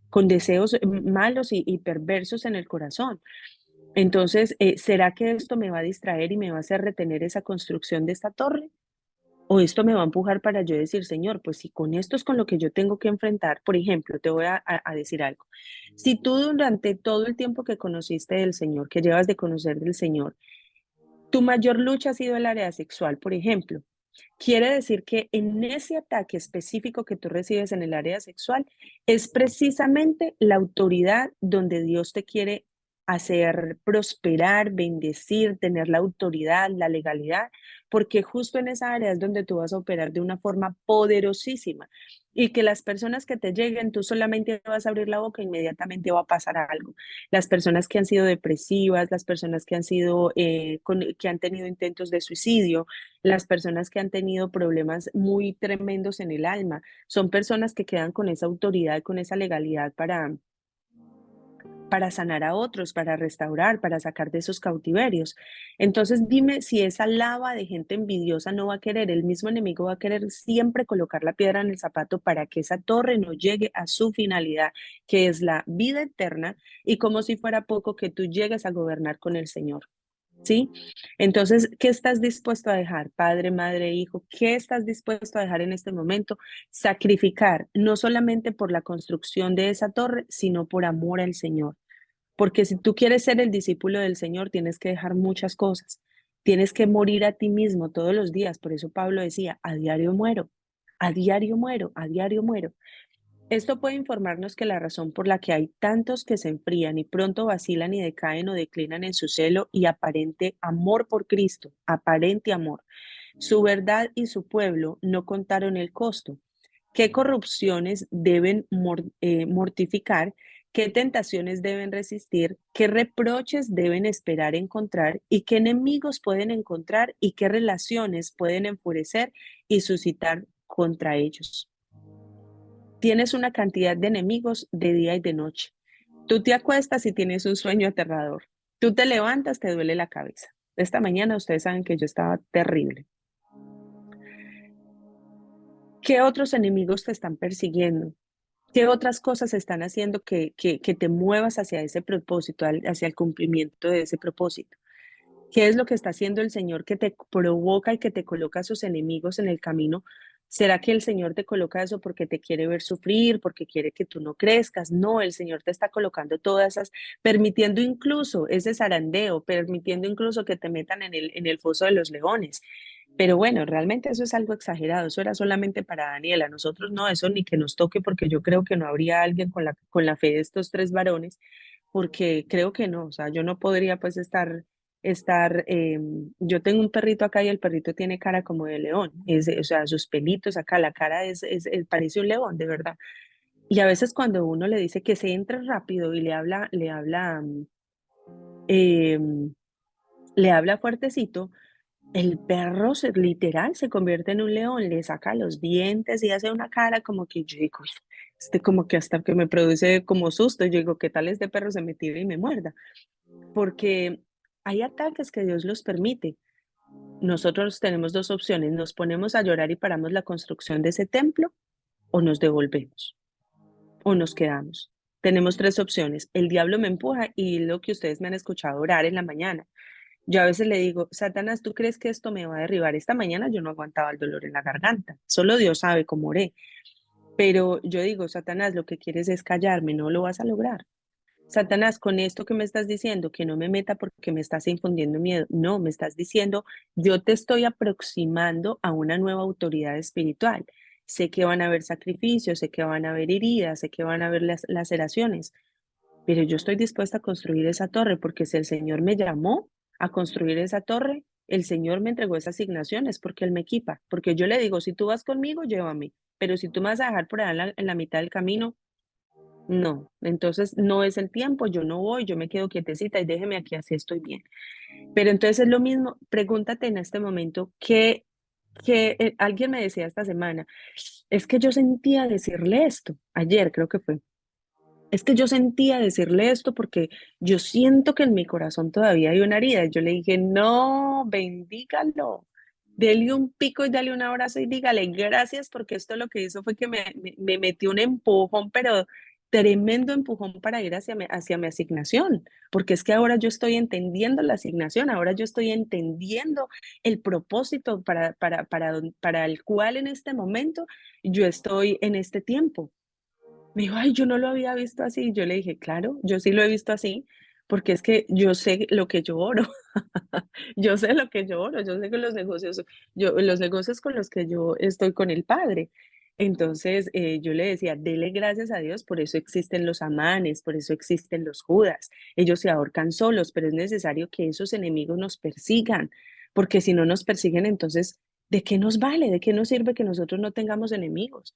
con deseos malos y perversos en el corazón. Entonces, ¿será que esto me va a distraer y me va a hacer retener esa construcción de esta torre? ¿O esto me va a empujar para yo decir, Señor, pues si con esto es con lo que yo tengo que enfrentar? Por ejemplo, te voy a decir algo. Si tú durante todo el tiempo que conociste del Señor, que llevas de conocer del Señor, tu mayor lucha ha sido el área sexual, por ejemplo, quiere decir que en ese ataque específico que tú recibes en el área sexual es precisamente la autoridad donde Dios te quiere hacer prosperar, bendecir, tener la autoridad, la legalidad, porque justo en esa área es donde tú vas a operar de una forma poderosísima y que las personas que te lleguen, tú solamente vas a abrir la boca e inmediatamente va a pasar algo. Las personas que han sido depresivas, las personas que han sido, que han tenido intentos de suicidio, las personas que han tenido problemas muy tremendos en el alma, son personas que quedan con esa autoridad, con esa legalidad para sanar a otros, para restaurar, para sacar de esos cautiverios. Entonces dime si esa lava de gente envidiosa no va a querer, el mismo enemigo va a querer siempre colocar la piedra en el zapato para que esa torre no llegue a su finalidad, que es la vida eterna, y como si fuera poco que tú llegues a gobernar con el Señor. ¿sí? Entonces, ¿qué estás dispuesto a dejar, padre, madre, hijo? ¿Qué estás dispuesto a dejar en este momento? Sacrificar, no solamente por la construcción de esa torre, sino por amor al Señor. Porque si tú quieres ser el discípulo del Señor, tienes que dejar muchas cosas. Tienes que morir a ti mismo todos los días. Por eso Pablo decía, a diario muero, a diario muero, a diario muero. Esto puede informarnos que la razón por la que hay tantos que se enfrían y pronto vacilan y decaen o declinan en su celo y aparente amor por Cristo, aparente amor. Su verdad y su pueblo no contaron el costo. ¿Qué corrupciones deben mortificar? ¿Qué tentaciones deben resistir? ¿Qué reproches deben esperar encontrar? ¿Y qué enemigos pueden encontrar? ¿Y qué relaciones pueden enfurecer y suscitar contra ellos? Tienes una cantidad de enemigos de día y de noche. Tú te acuestas y tienes un sueño aterrador. Tú te levantas, te duele la cabeza. Esta mañana ustedes saben que yo estaba terrible. ¿Qué otros enemigos te están persiguiendo? ¿Qué otras cosas están haciendo que te muevas hacia ese propósito, hacia el cumplimiento de ese propósito? ¿Qué es lo que está haciendo el Señor que te provoca y que te coloca a sus enemigos en el camino? ¿Será que el Señor te coloca eso porque te quiere ver sufrir, porque quiere que tú no crezcas? No, el Señor te está colocando todas esas, permitiendo incluso ese zarandeo, permitiendo incluso que te metan en el foso de los leones. Pero bueno, realmente eso es algo exagerado, eso era solamente para Daniela, nosotros no, eso ni que nos toque porque yo creo que no habría alguien con la fe de estos tres varones, porque creo que no, o sea, yo no podría pues yo tengo un perrito acá y el perrito tiene cara como de león, o sea, sus pelitos acá, la cara parece un león, de verdad. Y a veces cuando uno le dice que se entre rápido y em, le habla fuertecito, el perro literal se convierte en un león, le saca los dientes y hace una cara como que yo digo, "Uy, como que hasta que me produce como susto, yo digo, ¿qué tal este perro se me tire y me muerda? Porque hay ataques que Dios los permite. Nosotros tenemos dos opciones, nos ponemos a llorar y paramos la construcción de ese templo o nos devolvemos o nos quedamos. Tenemos tres opciones. El diablo me empuja y lo que ustedes me han escuchado orar en la mañana. Yo a veces le digo, Satanás, ¿tú crees que esto me va a derribar? Esta mañana yo no aguantaba el dolor en la garganta, solo Dios sabe cómo oré. Pero yo digo, Satanás, lo que quieres es callarme, no lo vas a lograr. Satanás, con esto que me estás diciendo, que no me meta porque me estás infundiendo miedo. No, me estás diciendo, yo te estoy aproximando a una nueva autoridad espiritual. Sé que van a haber sacrificios, sé que van a haber heridas, sé que van a haber laceraciones, pero yo estoy dispuesta a construir esa torre porque si el Señor me llamó a construir esa torre, el Señor me entregó esas asignaciones porque Él me equipa, porque yo le digo, si tú vas conmigo, llévame, pero si tú me vas a dejar por allá en la mitad del camino, no, entonces no es el tiempo, yo no voy, yo me quedo quietecita y déjeme aquí, así estoy bien. Pero entonces es lo mismo, pregúntate en este momento, alguien me decía esta semana, es que yo sentía decirle esto, ayer creo que fue, es que yo sentía decirle esto porque yo siento que en mi corazón todavía hay una herida. Y yo le dije, no, bendígalo. Dele un pico y dale un abrazo y dígale gracias porque esto lo que hizo fue que me metió un empujón, pero tremendo empujón para ir hacia mi asignación, porque es que ahora yo estoy entendiendo la asignación, ahora yo estoy entendiendo el propósito para el cual en este momento yo estoy en este tiempo. Me dijo: "Ay, yo no lo había visto así". Yo le dije: "Claro, yo sí lo he visto así, porque es que yo sé lo que yo oro, yo sé lo que yo oro, yo sé que los negocios con los que yo estoy con el Padre". Entonces, yo le decía: "Dele gracias a Dios, por eso existen los Amanes, por eso existen los Judas. Ellos se ahorcan solos, pero es necesario que esos enemigos nos persigan, porque si no nos persiguen, entonces, ¿de qué nos vale? ¿De qué nos sirve que nosotros no tengamos enemigos?".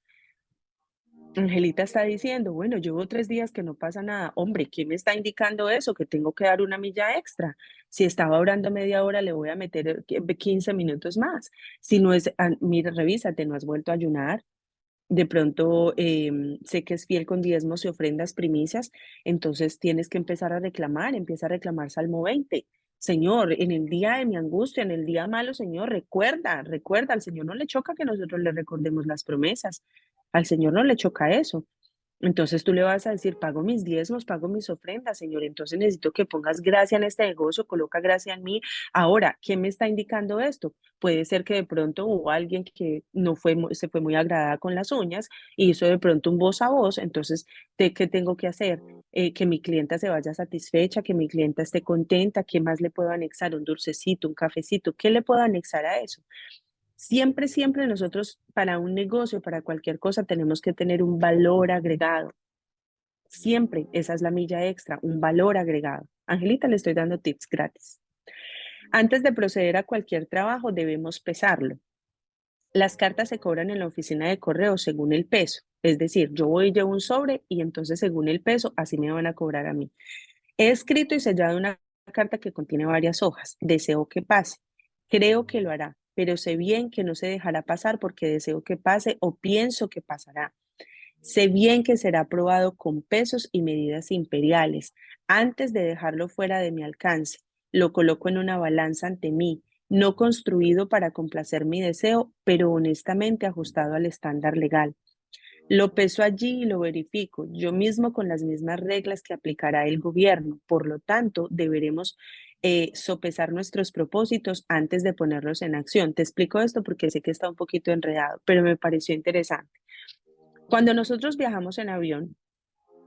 Angelita está diciendo, bueno, llevo 3 días que no pasa nada. Hombre, ¿quién me está indicando eso? Que tengo que dar una milla extra. Si estaba orando media hora, le voy a meter 15 minutos más. Si no es, mira, revísate, no has vuelto a ayunar. De pronto, sé que es fiel con diezmos y ofrendas primicias, entonces tienes que empezar a reclamar, empieza a reclamar Salmo 20. Señor, en el día de mi angustia, en el día malo, Señor, recuerda, al Señor no le choca que nosotros le recordemos las promesas, al Señor no le choca eso. Entonces tú le vas a decir, pago mis diezmos, pago mis ofrendas, Señor. Entonces necesito que pongas gracia en este negocio, coloca gracia en mí. Ahora, ¿quién me está indicando esto? Puede ser que de pronto hubo alguien que no fue, se fue muy agradada con las uñas y hizo de pronto un voz a voz. Entonces, ¿qué tengo que hacer? Que mi clienta se vaya satisfecha, que mi clienta esté contenta. ¿Qué más le puedo anexar? Un dulcecito, un cafecito. ¿Qué le puedo anexar a eso? Siempre, siempre nosotros para un negocio, para cualquier cosa, tenemos que tener un valor agregado. Siempre esa es la milla extra, un valor agregado. Angelita, le estoy dando tips gratis. Antes de proceder a cualquier trabajo, debemos pesarlo. Las cartas se cobran en la oficina de correo según el peso. Es decir, yo voy y llevo un sobre y entonces según el peso, así me van a cobrar a mí. He escrito y sellado una carta que contiene varias hojas. Deseo que pase. Creo que lo hará, pero sé bien que no se dejará pasar porque deseo que pase o pienso que pasará. Sé bien que será aprobado con pesos y medidas imperiales. Antes de dejarlo fuera de mi alcance, lo coloco en una balanza ante mí, no construido para complacer mi deseo, pero honestamente ajustado al estándar legal. Lo peso allí y lo verifico, yo mismo con las mismas reglas que aplicará el gobierno. Por lo tanto, deberemos sopesar nuestros propósitos antes de ponerlos en acción. Te explico esto porque sé que está un poquito enredado, pero me pareció interesante. Cuando nosotros viajamos en avión,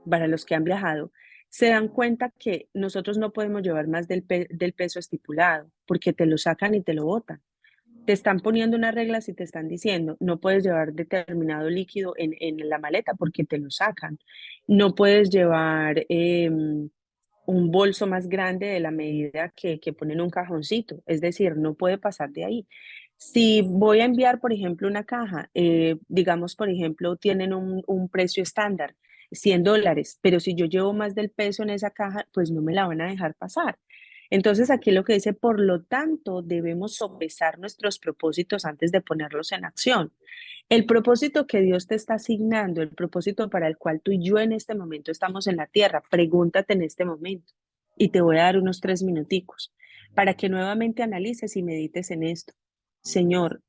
para los que han viajado, se dan cuenta que nosotros no podemos llevar más del peso estipulado, porque te lo sacan y te lo botan. Te están poniendo unas reglas y te están diciendo, no puedes llevar determinado líquido en la maleta porque te lo sacan. No puedes llevar un bolso más grande de la medida que ponen un cajoncito, es decir, no puede pasar de ahí. Si voy a enviar, por ejemplo, una caja, digamos, por ejemplo, tienen un precio estándar, $100, pero si yo llevo más del peso en esa caja, pues no me la van a dejar pasar. Entonces, aquí lo que dice, por lo tanto, debemos sopesar nuestros propósitos antes de ponerlos en acción. El propósito que Dios te está asignando, el propósito para el cual tú y yo en este momento estamos en la tierra, pregúntate en este momento y te voy a dar unos 3 minuticos para que nuevamente analices y medites en esto. Señor,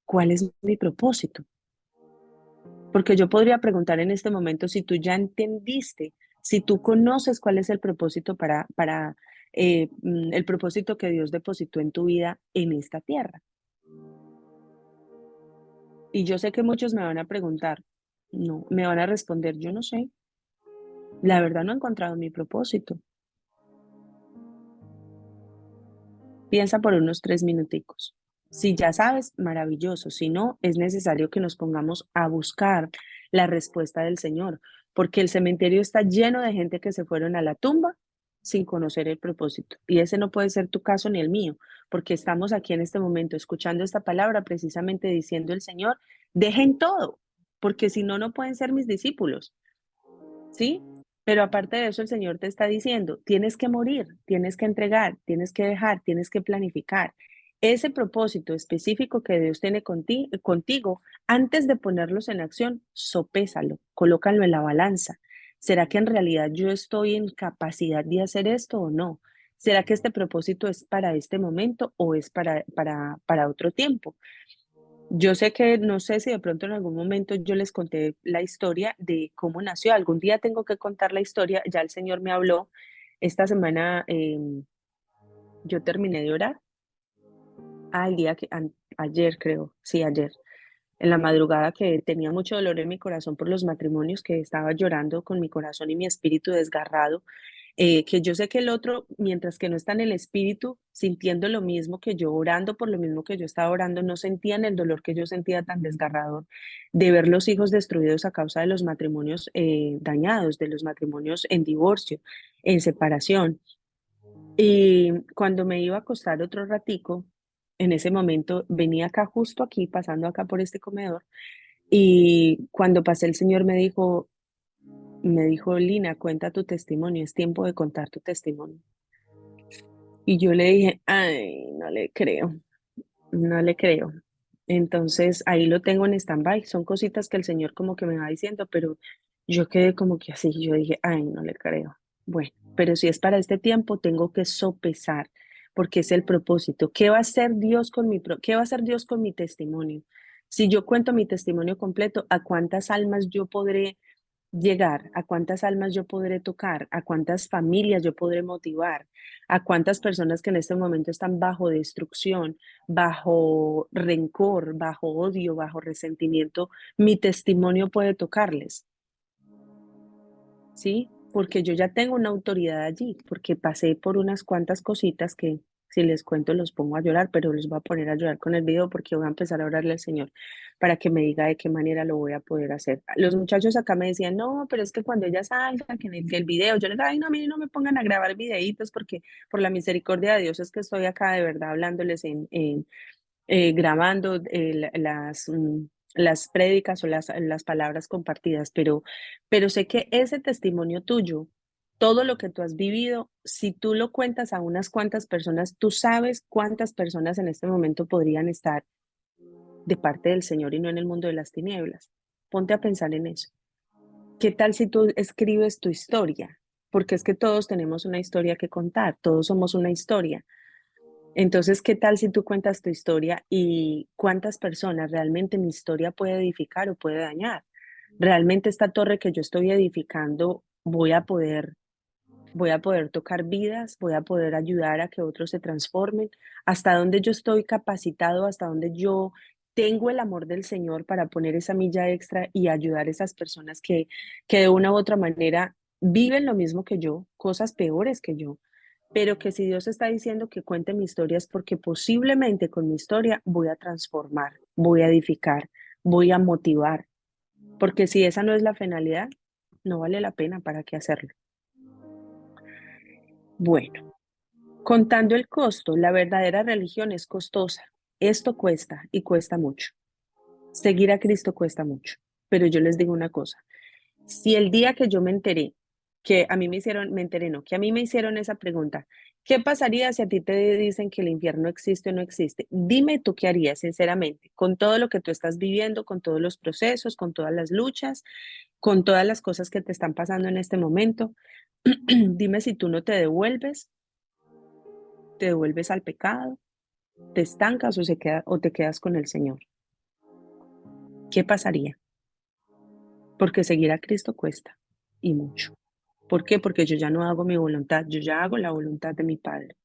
¿cuál es mi propósito? Porque yo podría preguntar en este momento si tú ya entendiste, si tú conoces cuál es el propósito el propósito que Dios depositó en tu vida en esta tierra. Y yo sé que muchos me van a preguntar, no, me van a responder, yo no sé, la verdad no he encontrado mi propósito. Piensa por unos 3 minuticos. Si ya sabes, maravilloso. Si no, es necesario que nos pongamos a buscar la respuesta del Señor, porque el cementerio está lleno de gente que se fueron a la tumba sin conocer el propósito. Y ese no puede ser tu caso ni el mío, porque estamos aquí en este momento escuchando esta palabra precisamente diciendo el Señor, dejen todo, porque si no, no pueden ser mis discípulos. ¿Sí? Pero aparte de eso, el Señor te está diciendo, tienes que morir, tienes que entregar, tienes que dejar, tienes que planificar. Ese propósito específico que Dios tiene contigo, antes de ponerlos en acción, sopésalo, colócalo en la balanza. ¿Será que en realidad yo estoy en capacidad de hacer esto o no? ¿Será que este propósito es para este momento o es para otro tiempo? Yo sé que no sé si de pronto en algún momento yo les conté la historia de cómo nació. Algún día tengo que contar la historia. Ya el Señor me habló. Esta semana yo terminé de orar. Al día ayer creo, sí, ayer, en la madrugada que tenía mucho dolor en mi corazón por los matrimonios, que estaba llorando con mi corazón y mi espíritu desgarrado, que yo sé que el otro, mientras que no está en el espíritu, sintiendo lo mismo que yo, orando por lo mismo que yo estaba orando, no sentían el dolor que yo sentía tan desgarrador de ver los hijos destruidos a causa de los matrimonios dañados, de los matrimonios en divorcio, en separación. Y cuando me iba a acostar otro ratico, en ese momento venía acá, justo aquí, pasando acá por este comedor, y cuando pasé el Señor me dijo, Lina, cuenta tu testimonio, es tiempo de contar tu testimonio. Y yo le dije, ay, no le creo, no le creo. Entonces ahí lo tengo en stand-by, son cositas que el Señor como que me va diciendo, pero yo quedé como que así, yo dije, ay, no le creo. Bueno, pero si es para este tiempo, tengo que sopesar, porque es el propósito. ¿Qué va a hacer Dios qué va a hacer Dios con mi testimonio? Si yo cuento mi testimonio completo, ¿a cuántas almas yo podré llegar, a cuántas almas yo podré tocar, a cuántas familias yo podré motivar, a cuántas personas que en este momento están bajo destrucción, bajo rencor, bajo odio, bajo resentimiento, mi testimonio puede tocarles, ¿sí? Porque yo ya tengo una autoridad allí, porque pasé por unas cuantas cositas que si les cuento los pongo a llorar, pero los voy a poner a llorar con el video porque voy a empezar a orarle al Señor para que me diga de qué manera lo voy a poder hacer. Los muchachos acá me decían, no, pero es que cuando ella salga, que el video, yo les digo, ay, no, a mí no me pongan a grabar videitos porque por la misericordia de Dios es que estoy acá de verdad hablándoles grabando las prédicas o las palabras compartidas, pero sé que ese testimonio tuyo, todo lo que tú has vivido, si tú lo cuentas a unas cuantas personas, tú sabes cuántas personas en este momento podrían estar de parte del Señor y no en el mundo de las tinieblas. Ponte a pensar en eso. ¿Qué tal si tú escribes tu historia? Porque es que todos tenemos una historia que contar, todos somos una historia. Entonces, ¿qué tal si tú cuentas tu historia y cuántas personas realmente mi historia puede edificar o puede dañar? Realmente esta torre que yo estoy edificando, voy a poder tocar vidas, voy a poder ayudar a que otros se transformen, hasta donde yo estoy capacitado, hasta donde yo tengo el amor del Señor para poner esa milla extra y ayudar a esas personas que de una u otra manera viven lo mismo que yo, cosas peores que yo, pero que si Dios está diciendo que cuente mi historia es porque posiblemente con mi historia voy a transformar, voy a edificar, voy a motivar, porque si esa no es la finalidad, no vale la pena para qué hacerlo. Bueno, contando el costo, la verdadera religión es costosa. Esto cuesta y cuesta mucho. Seguir a Cristo cuesta mucho. Pero yo les digo una cosa, si el día que yo me enteré, que a mí me hicieron, me enteré, no, que a mí me hicieron esa pregunta, ¿qué pasaría si a ti te dicen que el infierno existe o no existe? Dime tú qué harías, sinceramente, con todo lo que tú estás viviendo, con todos los procesos, con todas las luchas, con todas las cosas que te están pasando en este momento. Dime si tú no te devuelves al pecado, te estancas o te quedas con el Señor. ¿Qué pasaría? Porque seguir a Cristo cuesta y mucho. ¿Por qué? Porque yo ya no hago mi voluntad, yo ya hago la voluntad de mi Padre.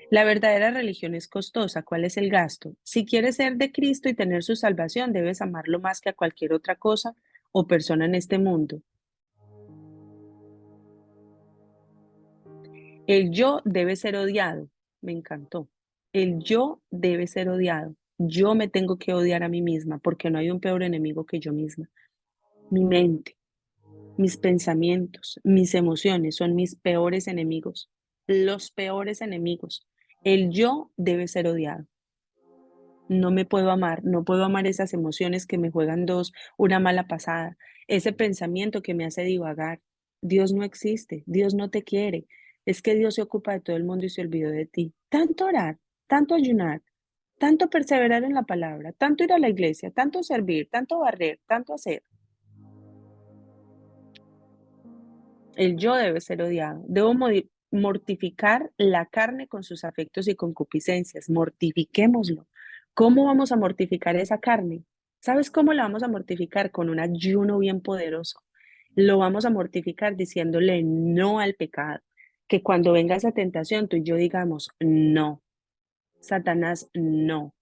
La verdadera religión es costosa. ¿Cuál es el gasto? Si quieres ser de Cristo y tener su salvación, debes amarlo más que a cualquier otra cosa o persona en este mundo. El yo debe ser odiado. Me encantó. El yo debe ser odiado. Yo me tengo que odiar a mí misma porque no hay un peor enemigo que yo misma. Mi mente, mis pensamientos, mis emociones son mis peores enemigos. Los peores enemigos. El yo debe ser odiado. No me puedo amar, no puedo amar esas emociones que me juegan una mala pasada, ese pensamiento que me hace divagar. Dios no existe, Dios no te quiere. Es que Dios se ocupa de todo el mundo y se olvidó de ti. Tanto orar, tanto ayunar, tanto perseverar en la palabra, tanto ir a la iglesia, tanto servir, tanto barrer, tanto hacer. El yo debe ser odiado. Debo mortificar la carne con sus afectos y concupiscencias. Mortifiquémoslo. ¿Cómo vamos a mortificar esa carne? ¿Sabes cómo la vamos a mortificar? Con un ayuno bien poderoso. Lo vamos a mortificar diciéndole no al pecado. Que cuando venga esa tentación, tú y yo digamos, no, Satanás, no.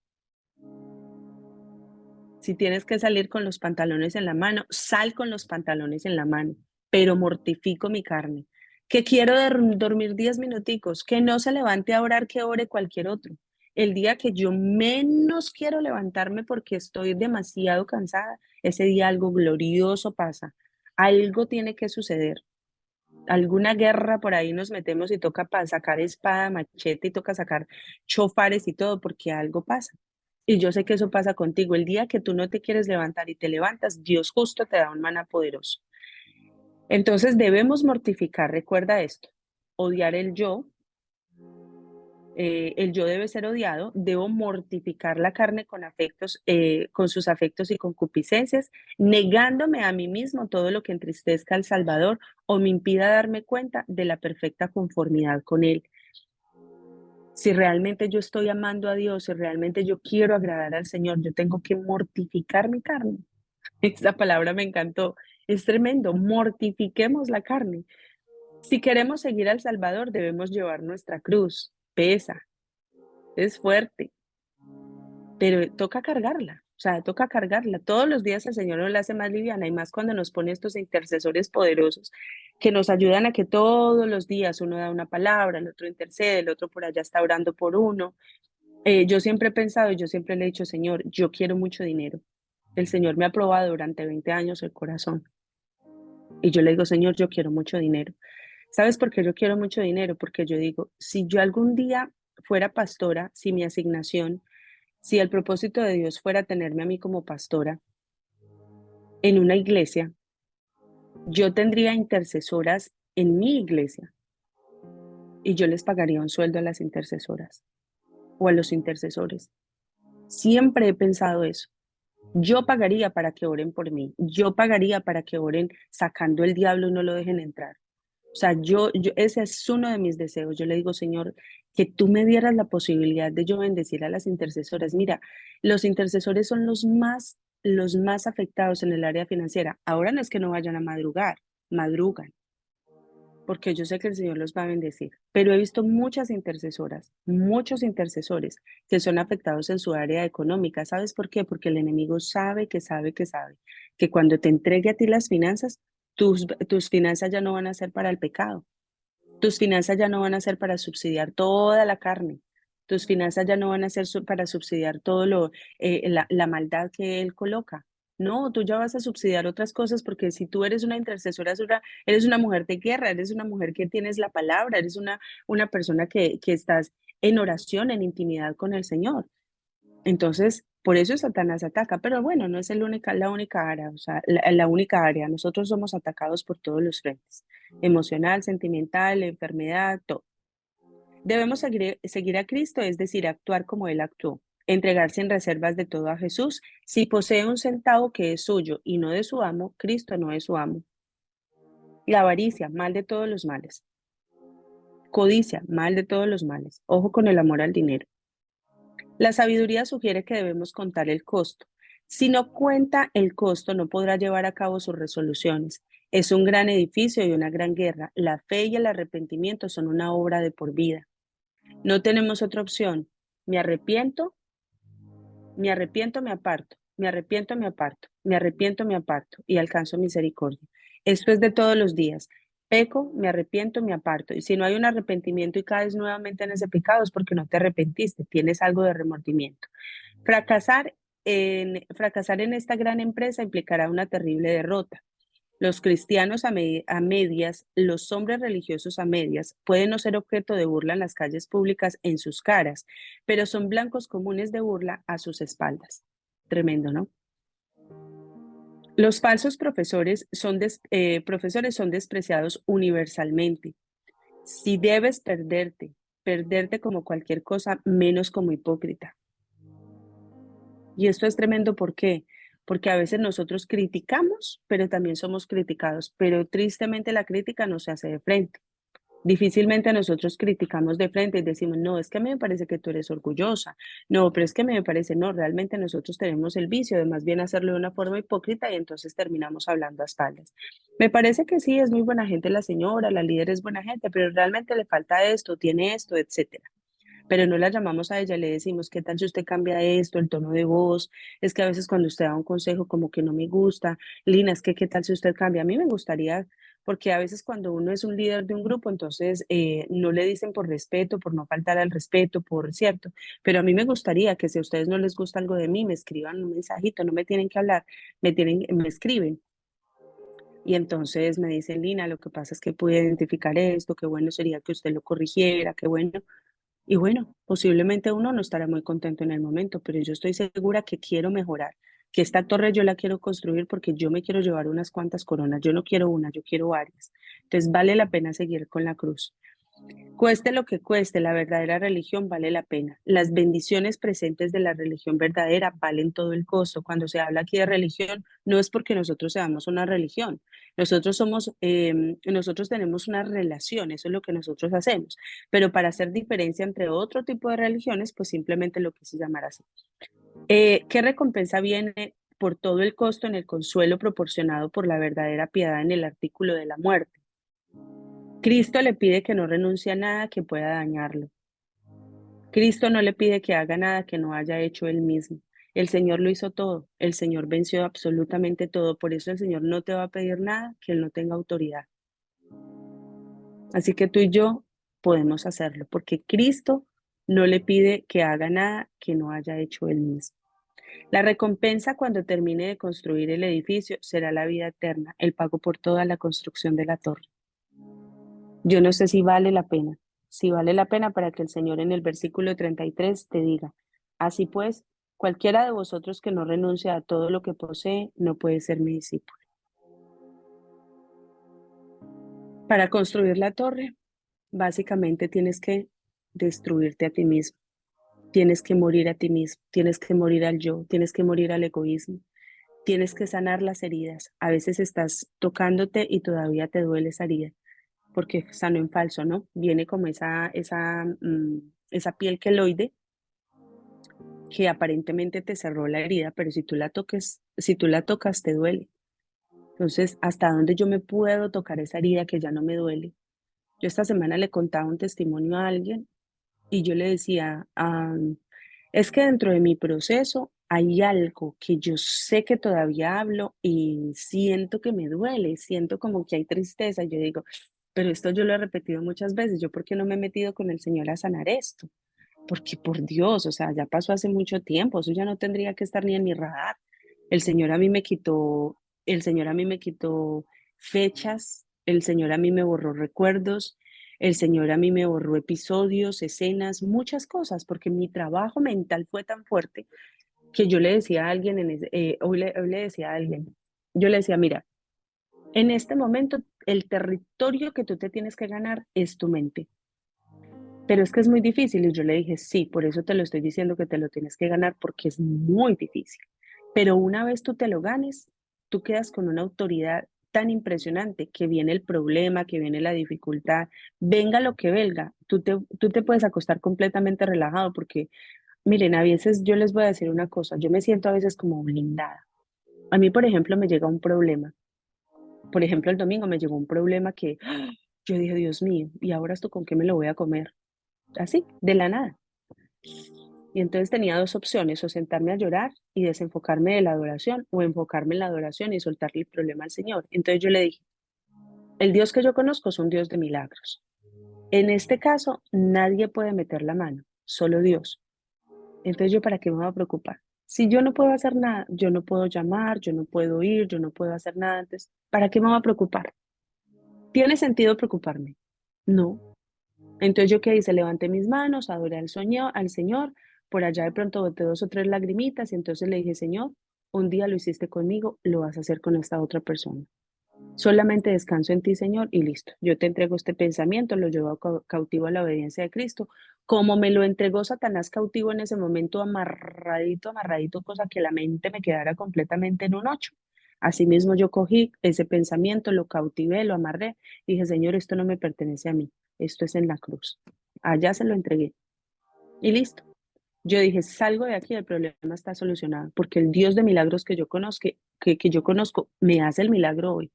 Si tienes que salir con los pantalones en la mano, sal con los pantalones en la mano, pero mortifico mi carne. Que quiero dormir 10 minuticos, que no se levante a orar, que ore cualquier otro. El día que yo menos quiero levantarme porque estoy demasiado cansada, ese día algo glorioso pasa. Algo tiene que suceder. Alguna guerra por ahí nos metemos y toca para sacar espada, machete y toca sacar chofares y todo porque algo pasa. Y yo sé que eso pasa contigo. El día que tú no te quieres levantar y te levantas, Dios justo te da un maná poderoso. Entonces debemos mortificar, recuerda esto, odiar el yo debe ser odiado, debo mortificar la carne con afectos, con sus afectos y concupiscencias, negándome a mí mismo todo lo que entristezca al Salvador o me impida darme cuenta de la perfecta conformidad con Él. Si realmente yo estoy amando a Dios, si realmente yo quiero agradar al Señor, yo tengo que mortificar mi carne. Esta palabra me encantó. Es tremendo, mortifiquemos la carne. Si queremos seguir al Salvador, debemos llevar nuestra cruz. Pesa, es fuerte, pero toca cargarla. O sea, toca cargarla. Todos los días el Señor nos la hace más liviana y más cuando nos pone estos intercesores poderosos que nos ayudan a que todos los días uno da una palabra, el otro intercede, el otro por allá está orando por uno. Yo siempre he pensado y yo siempre le he dicho, Señor, yo quiero mucho dinero. El Señor me ha probado durante 20 años el corazón. Y yo le digo, Señor, yo quiero mucho dinero. ¿Sabes por qué yo quiero mucho dinero? Porque yo digo, si yo algún día fuera pastora, si mi asignación, si el propósito de Dios fuera tenerme a mí como pastora en una iglesia, yo tendría intercesoras en mi iglesia y yo les pagaría un sueldo a las intercesoras o a los intercesores. Siempre he pensado eso. Yo pagaría para que oren por mí. Yo pagaría para que oren sacando el diablo y no lo dejen entrar. O sea, ese es uno de mis deseos. Yo le digo, Señor, que tú me dieras la posibilidad de yo bendecir a las intercesoras. Mira, los intercesores son los más afectados en el área financiera. Ahora no es que no vayan a madrugar, madrugan, porque yo sé que el Señor los va a bendecir. Pero he visto muchas intercesoras, muchos intercesores que son afectados en su área económica. ¿Sabes por qué? Porque el enemigo sabe que cuando te entregue a ti las finanzas, tus finanzas ya no van a ser para el pecado. Tus finanzas ya no van a ser para subsidiar toda la carne. Tus finanzas ya no van a ser para subsidiar la maldad que Él coloca. No, tú ya vas a subsidiar otras cosas porque si tú eres una intercesora, eres una mujer de guerra, eres una mujer que tienes la palabra, eres una persona que estás en oración, en intimidad con el Señor. Entonces, por eso Satanás ataca, pero bueno, no es la única área, o sea, la única área. Nosotros somos atacados por todos los frentes, emocional, sentimental, enfermedad, todo. Debemos seguir a Cristo, es decir, actuar como Él actuó, entregar sin reservas de todo a Jesús. Si posee un centavo que es suyo y no de su amo, Cristo no es su amo. La avaricia, mal de todos los males. Codicia, mal de todos los males. Ojo con el amor al dinero. La sabiduría sugiere que debemos contar el costo. Si no cuenta el costo, no podrá llevar a cabo sus resoluciones. Es un gran edificio y una gran guerra. La fe y el arrepentimiento son una obra de por vida. No tenemos otra opción. Me arrepiento, me arrepiento, me aparto, me arrepiento, me aparto, me arrepiento, me aparto y alcanzo misericordia. Esto es de todos los días. Peco, me arrepiento, me aparto. Y si no hay un arrepentimiento y caes nuevamente en ese pecado es porque no te arrepentiste, tienes algo de remordimiento. Fracasar en esta gran empresa implicará una terrible derrota. Los cristianos a medias, los hombres religiosos a medias, pueden no ser objeto de burla en las calles públicas en sus caras, pero son blancos comunes de burla a sus espaldas. Tremendo, ¿no? Los falsos profesores son despreciados universalmente. Si debes perderte como cualquier cosa, menos como hipócrita. Y esto es tremendo, ¿por qué? Porque a veces nosotros criticamos, pero también somos criticados, pero tristemente la crítica no se hace de frente. Difícilmente nosotros criticamos de frente y decimos, no, es que a mí me parece que tú eres orgullosa, no, pero es que a mí me parece, no, realmente nosotros tenemos el vicio de más bien hacerlo de una forma hipócrita y entonces terminamos hablando a espaldas. Me parece que sí, es muy buena gente la señora, la líder es buena gente, pero realmente le falta esto, tiene esto, etcétera, pero no la llamamos a ella, le decimos, ¿qué tal si usted cambia esto, el tono de voz? Es que a veces cuando usted da un consejo como que no me gusta, Lina, es que ¿qué tal si usted cambia? A mí me gustaría, porque a veces cuando uno es un líder de un grupo, entonces no le dicen por respeto, por no faltar al respeto, por cierto, pero a mí me gustaría que si a ustedes no les gusta algo de mí, me escriban un mensajito, no me tienen que hablar, me escriben. Y entonces me dicen, Lina, lo que pasa es que pude identificar esto, qué bueno sería que usted lo corrigiera, qué bueno. Y bueno, posiblemente uno no estará muy contento en el momento, pero yo estoy segura que quiero mejorar, que esta torre yo la quiero construir porque yo me quiero llevar unas cuantas coronas. Yo no quiero una, yo quiero varias. Entonces vale la pena seguir con la cruz. Cueste lo que cueste, la verdadera religión vale la pena. Las bendiciones presentes de la religión verdadera valen todo el costo. Cuando se habla aquí de religión, no es porque nosotros seamos una religión. Nosotros tenemos una relación, eso es lo que nosotros hacemos. Pero para hacer diferencia entre otro tipo de religiones, pues simplemente lo quise llamar así. ¿Qué recompensa viene por todo el costo en el consuelo proporcionado por la verdadera piedad en el artículo de la muerte. Cristo le pide que no renuncie a nada que pueda dañarlo. Cristo no le pide que haga nada que no haya hecho él mismo. El Señor lo hizo todo, el Señor venció absolutamente todo, por eso el Señor no te va a pedir nada que él no tenga autoridad. Así que tú y yo podemos hacerlo, porque Cristo no le pide que haga nada que no haya hecho él mismo. La recompensa cuando termine de construir el edificio será la vida eterna, el pago por toda la construcción de la torre. Yo no sé si vale la pena para que el Señor en el versículo 33 te diga, así pues, cualquiera de vosotros que no renuncie a todo lo que posee, no puede ser mi discípulo. Para construir la torre, básicamente tienes que destruirte a ti mismo, tienes que morir a ti mismo, tienes que morir al yo, tienes que morir al egoísmo, tienes que sanar las heridas. A veces estás tocándote y todavía te duele esa herida porque sano en falso, ¿no? Viene como esa piel queloide que aparentemente te cerró la herida, pero si tú la tocas, te duele. Entonces, ¿hasta dónde yo me puedo tocar esa herida que ya no me duele? Yo esta semana le contaba un testimonio a alguien y yo le decía, es que dentro de mi proceso hay algo que yo sé que todavía hablo y siento que me duele, siento como que hay tristeza. Yo digo, pero esto yo lo he repetido muchas veces, ¿yo por qué no me he metido con el Señor a sanar esto? Porque por Dios, o sea, ya pasó hace mucho tiempo, eso ya no tendría que estar ni en mi radar. El Señor a mí me quitó, el Señor a mí me quitó fechas, el Señor a mí me borró recuerdos, el Señor a mí me borró episodios, escenas, muchas cosas, porque mi trabajo mental fue tan fuerte que yo le decía a alguien, hoy le decía a alguien, yo le decía, mira, en este momento el territorio que tú te tienes que ganar es tu mente. Pero es que es muy difícil. Y yo le dije, sí, por eso te lo estoy diciendo que te lo tienes que ganar porque es muy difícil. Pero una vez tú te lo ganes, tú quedas con una autoridad tan impresionante que viene el problema, que viene la dificultad, venga lo que venga, tú te puedes acostar completamente relajado porque, miren, a veces yo les voy a decir una cosa, yo me siento a veces como blindada. A mí, por ejemplo, me llega un problema. Por ejemplo, el domingo me llegó un problema que yo dije, Dios mío, ¿y ahora esto con qué me lo voy a comer? Así, de la nada. Y entonces tenía dos opciones, o sentarme a llorar y desenfocarme de la adoración, o enfocarme en la adoración y soltarle el problema al Señor. Entonces yo le dije, el Dios que yo conozco es un Dios de milagros. En este caso, nadie puede meter la mano, solo Dios. Entonces yo, ¿para qué me voy a preocupar? Si yo no puedo hacer nada, yo no puedo llamar, yo no puedo ir, yo no puedo hacer nada antes, ¿para qué me voy a preocupar? ¿Tiene sentido preocuparme? No. Entonces yo qué hice, levanté mis manos, adoré al Señor, por allá de pronto boté dos o tres lagrimitas y entonces le dije, Señor, un día lo hiciste conmigo, lo vas a hacer con esta otra persona. Solamente descanso en ti, Señor, y listo. Yo te entrego este pensamiento, lo llevo cautivo a la obediencia de Cristo, como me lo entregó Satanás cautivo en ese momento, amarradito, amarradito, cosa que la mente me quedara completamente en un ocho. Asimismo, yo cogí ese pensamiento, lo cautivé, lo amarré, y dije, Señor, esto no me pertenece a mí, esto es en la cruz. Allá se lo entregué, y listo. Yo dije, salgo de aquí, el problema está solucionado, porque el Dios de milagros que yo conozco, que yo conozco, me hace el milagro hoy.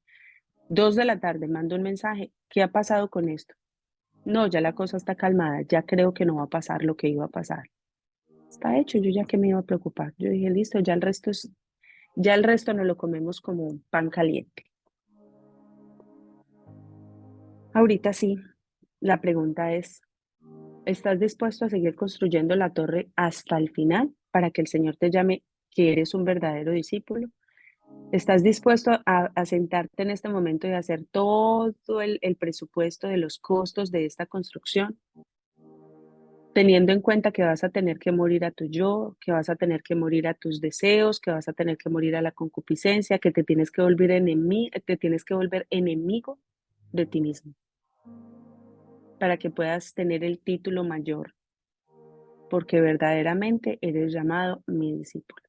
2 de la tarde, mando un mensaje. ¿Qué ha pasado con esto? No, ya la cosa está calmada. Ya creo que no va a pasar lo que iba a pasar. Está hecho. Yo ya que me iba a preocupar. Yo dije, listo, ya el resto no lo comemos como un pan caliente. Ahorita sí, la pregunta es, ¿estás dispuesto a seguir construyendo la torre hasta el final para que el Señor te llame que eres un verdadero discípulo? ¿Estás dispuesto a sentarte en este momento y hacer todo el presupuesto de los costos de esta construcción? Teniendo en cuenta que vas a tener que morir a tu yo, que vas a tener que morir a tus deseos, que vas a tener que morir a la concupiscencia, que te tienes que volver enemigo de ti mismo para que puedas tener el título mayor, porque verdaderamente eres llamado mi discípulo.